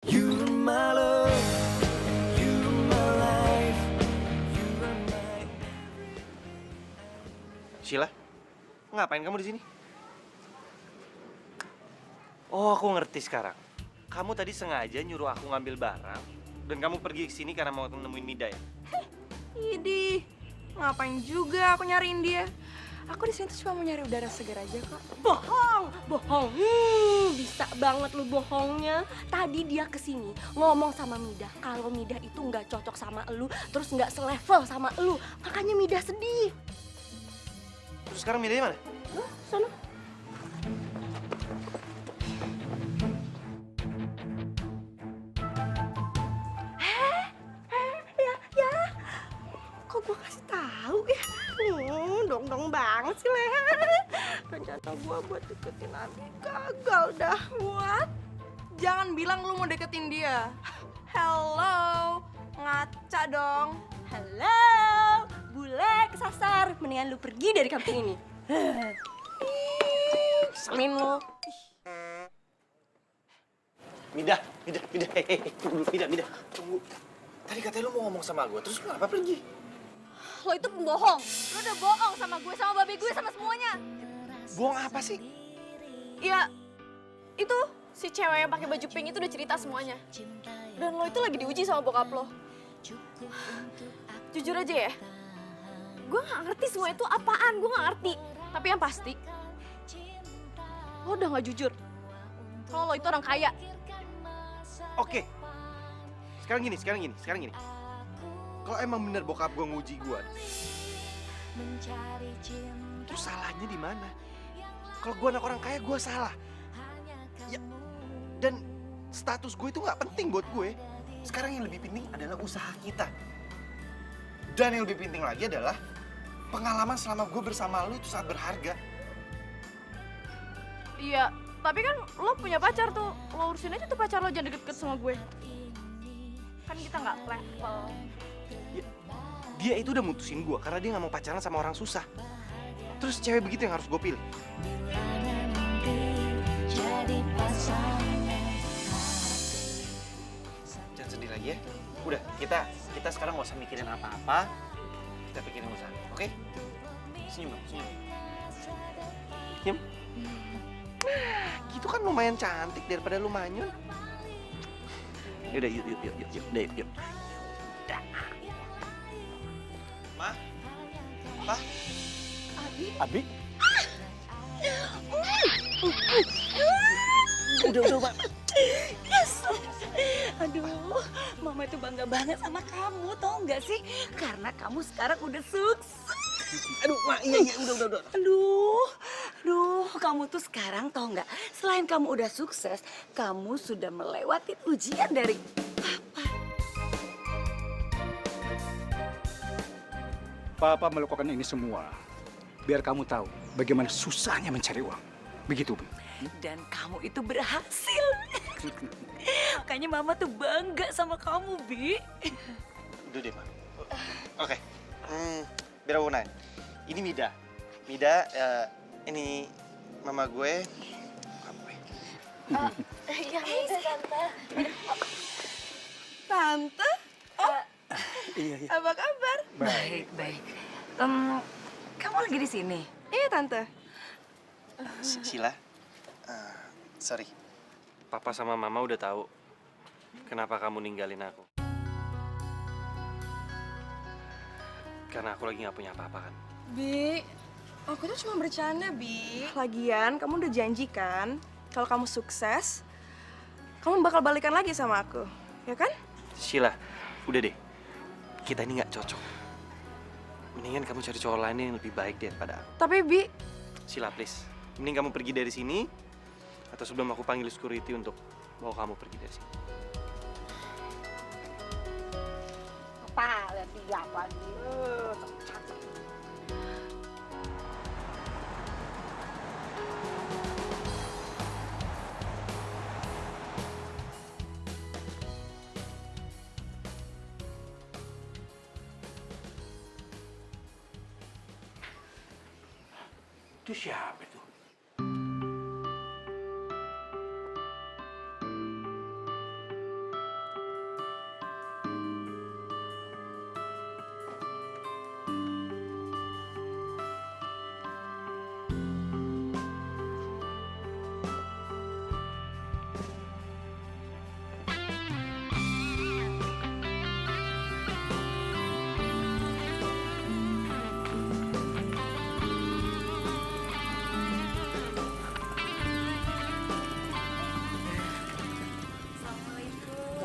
you're my love, you're my life, you're my Sheila, ngapain kamu di sini? Oh, aku ngerti sekarang. Kamu tadi sengaja nyuruh aku ngambil barang dan kamu pergi ke sini karena mau nemuin Mida ya? Idih, ngapain juga aku nyariin dia? Aku di sini tuh cuma mau nyari udara segar aja kok. Bohong, bohong. Bisa banget lu bohongnya. Tadi dia kesini ngomong sama Mida kalau Mida itu nggak cocok sama elu, terus nggak selevel sama elu. Makanya Mida sedih. Terus sekarang Midanya mana? Sana. Ya. Kok gue kasih tahu ya? Dong banget sih Leha. Rencana gue buat deketin Abi gagal dah. What? Jangan bilang lu mau deketin dia. Hello, ngaca dong. Hello, bule kesasar. Mendingan lu pergi dari kampung ini. Keselin lu. Mida, tunggu dulu, Mida, tunggu. Tadi katanya lu mau ngomong sama gue, terus lu kenapa pergi? Lo itu pembohong. Lo udah bohong sama gue, sama babe gue, sama semuanya. Bohong apa sih? Ya, itu si cewek yang pakai baju pink itu udah cerita semuanya. Dan lo itu lagi diuji sama bokap lo. Jujur aja ya, gue nggak ngerti semua itu apaan, gue nggak ngerti. Tapi yang pasti, lo udah nggak jujur. Kalau lo itu orang kaya. Oke. Sekarang gini. Kalau emang bener bokap gue nguji gue, terus salahnya di mana? Kalau gue anak orang kaya, gue salah. Ya, dan status gue itu nggak penting buat gue. Sekarang yang lebih penting adalah usaha kita. Dan yang lebih penting lagi adalah pengalaman selama gue bersama lo itu sangat berharga. Iya, tapi kan lo punya pacar tuh. Lo urusin aja tuh pacar lo, jangan deket-deket sama gue. Kan kita nggak level. Dia itu udah mutusin gue karena dia nggak mau pacaran sama orang susah. Terus cewek begitu yang harus gue pilih. Jangan sedih lagi ya. Udah, kita sekarang nggak usah mikirin apa-apa. Kita pikirin usaha, oke? Senyum dong, senyum. Senyum. Gitu kan lumayan cantik daripada lu manyun. Yaudah, yuk. Udah, yuk. Ma? Pa? Abi? Udah, Pak. Yes. Aduh, Mama itu bangga banget sama kamu, tau nggak sih? Karena kamu sekarang udah sukses. Aduh, Ma, iya, udah. Aduh, kamu tuh sekarang tau nggak? Selain kamu udah sukses, kamu sudah melewati ujian dari Papa. Papa melakukan ini semua biar kamu tahu bagaimana susahnya mencari uang. Begitu, Bu. Dan kamu itu berhasil. Makanya Mama tuh bangga sama kamu, Bi. Udah deh, Ma. Oke. Biar aku nanya. Ini Mida, ini mama gue. Iya, Tante. Tante? Oh, Iya. apa kabar? Baik. Kamu lagi di sini? Iya, Tante. Sheila, sorry. Papa sama Mama udah tahu kenapa kamu ninggalin aku. Karena aku lagi nggak punya apa-apa kan. Bi, Aku tuh cuma bercanda, Bi. Lagian, kamu udah janjikan kalau kamu sukses, kamu bakal balikan lagi sama aku, ya kan? Sheila, udah deh. Kita ini nggak cocok. Mendingan kamu cari cowok lain yang lebih baik daripada aku. Tapi, Bi, Sheila, please. Mending kamu pergi dari sini, atau sebelum aku panggil security untuk bawa kamu pergi dari sini. Apa? Lihat dia apa lagi? Itu siapa tuh?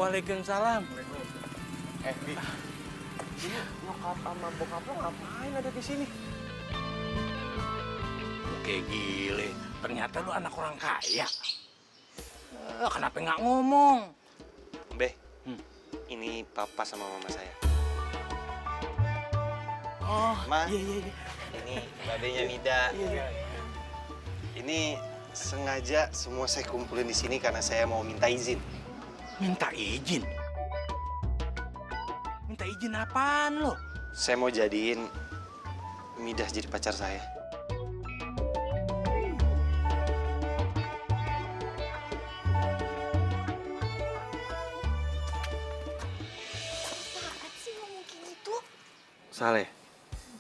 Waalaikumsalam. Bi, ini nyokap sama bokap lo ngapain ada di sini? Kayak gile, ternyata lu anak orang kaya. Kenapa nggak ngomong? Be, ini papa sama mama saya. Oh, Ma, iya. ini babenya Mida. Ini sengaja semua saya kumpulin di sini karena saya mau minta izin. Minta izin? Minta izin apaan lo? Saya mau jadiin Midah jadi pacar saya. Apaan sih ngomong kayak gitu? Salah ya,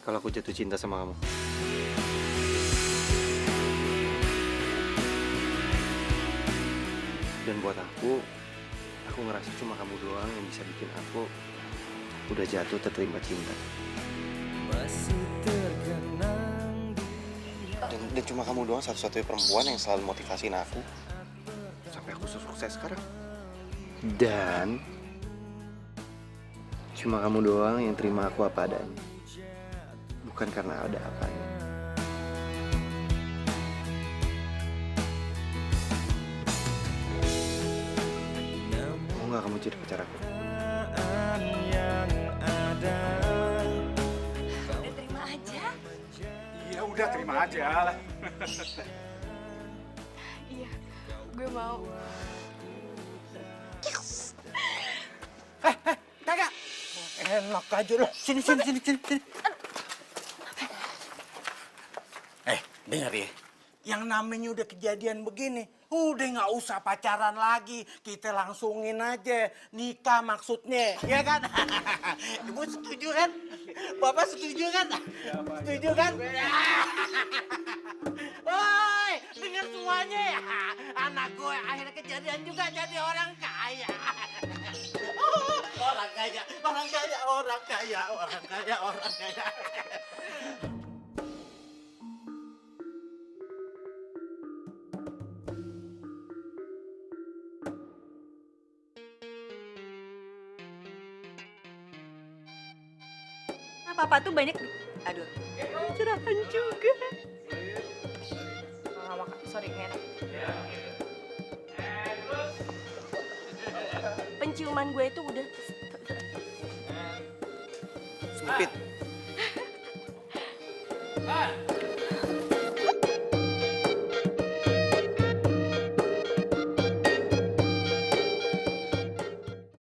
kalau aku jatuh cinta sama kamu. Dan buat aku ngerasa cuma kamu doang yang bisa bikin aku udah jatuh terima cinta. Dan cuma kamu doang satu-satunya perempuan yang selalu motivasiin aku sampai aku sukses sekarang. Dan cuma kamu doang yang terima aku apa adanya, bukan karena ada apanya. Mau nggak kamu jadi pacar aku? Udah terima aja. Ya udah terima aja lah. Iya, gue mau. Kagak. Enak aja lo. Sini. Dengar ya. Yang namanya udah kejadian begini, udah nggak usah pacaran lagi. Kita langsungin aja nikah maksudnya, ya kan? Ibu setuju kan? Bapak setuju kan? Setuju kan? Woi, dengar semuanya ya. Anak gue akhirnya kejadian juga jadi orang kaya. Orang kaya. Papa tuh banyak, aduh, curahan juga. sorry, nggak enak. Penciuman gue itu udah Sempit.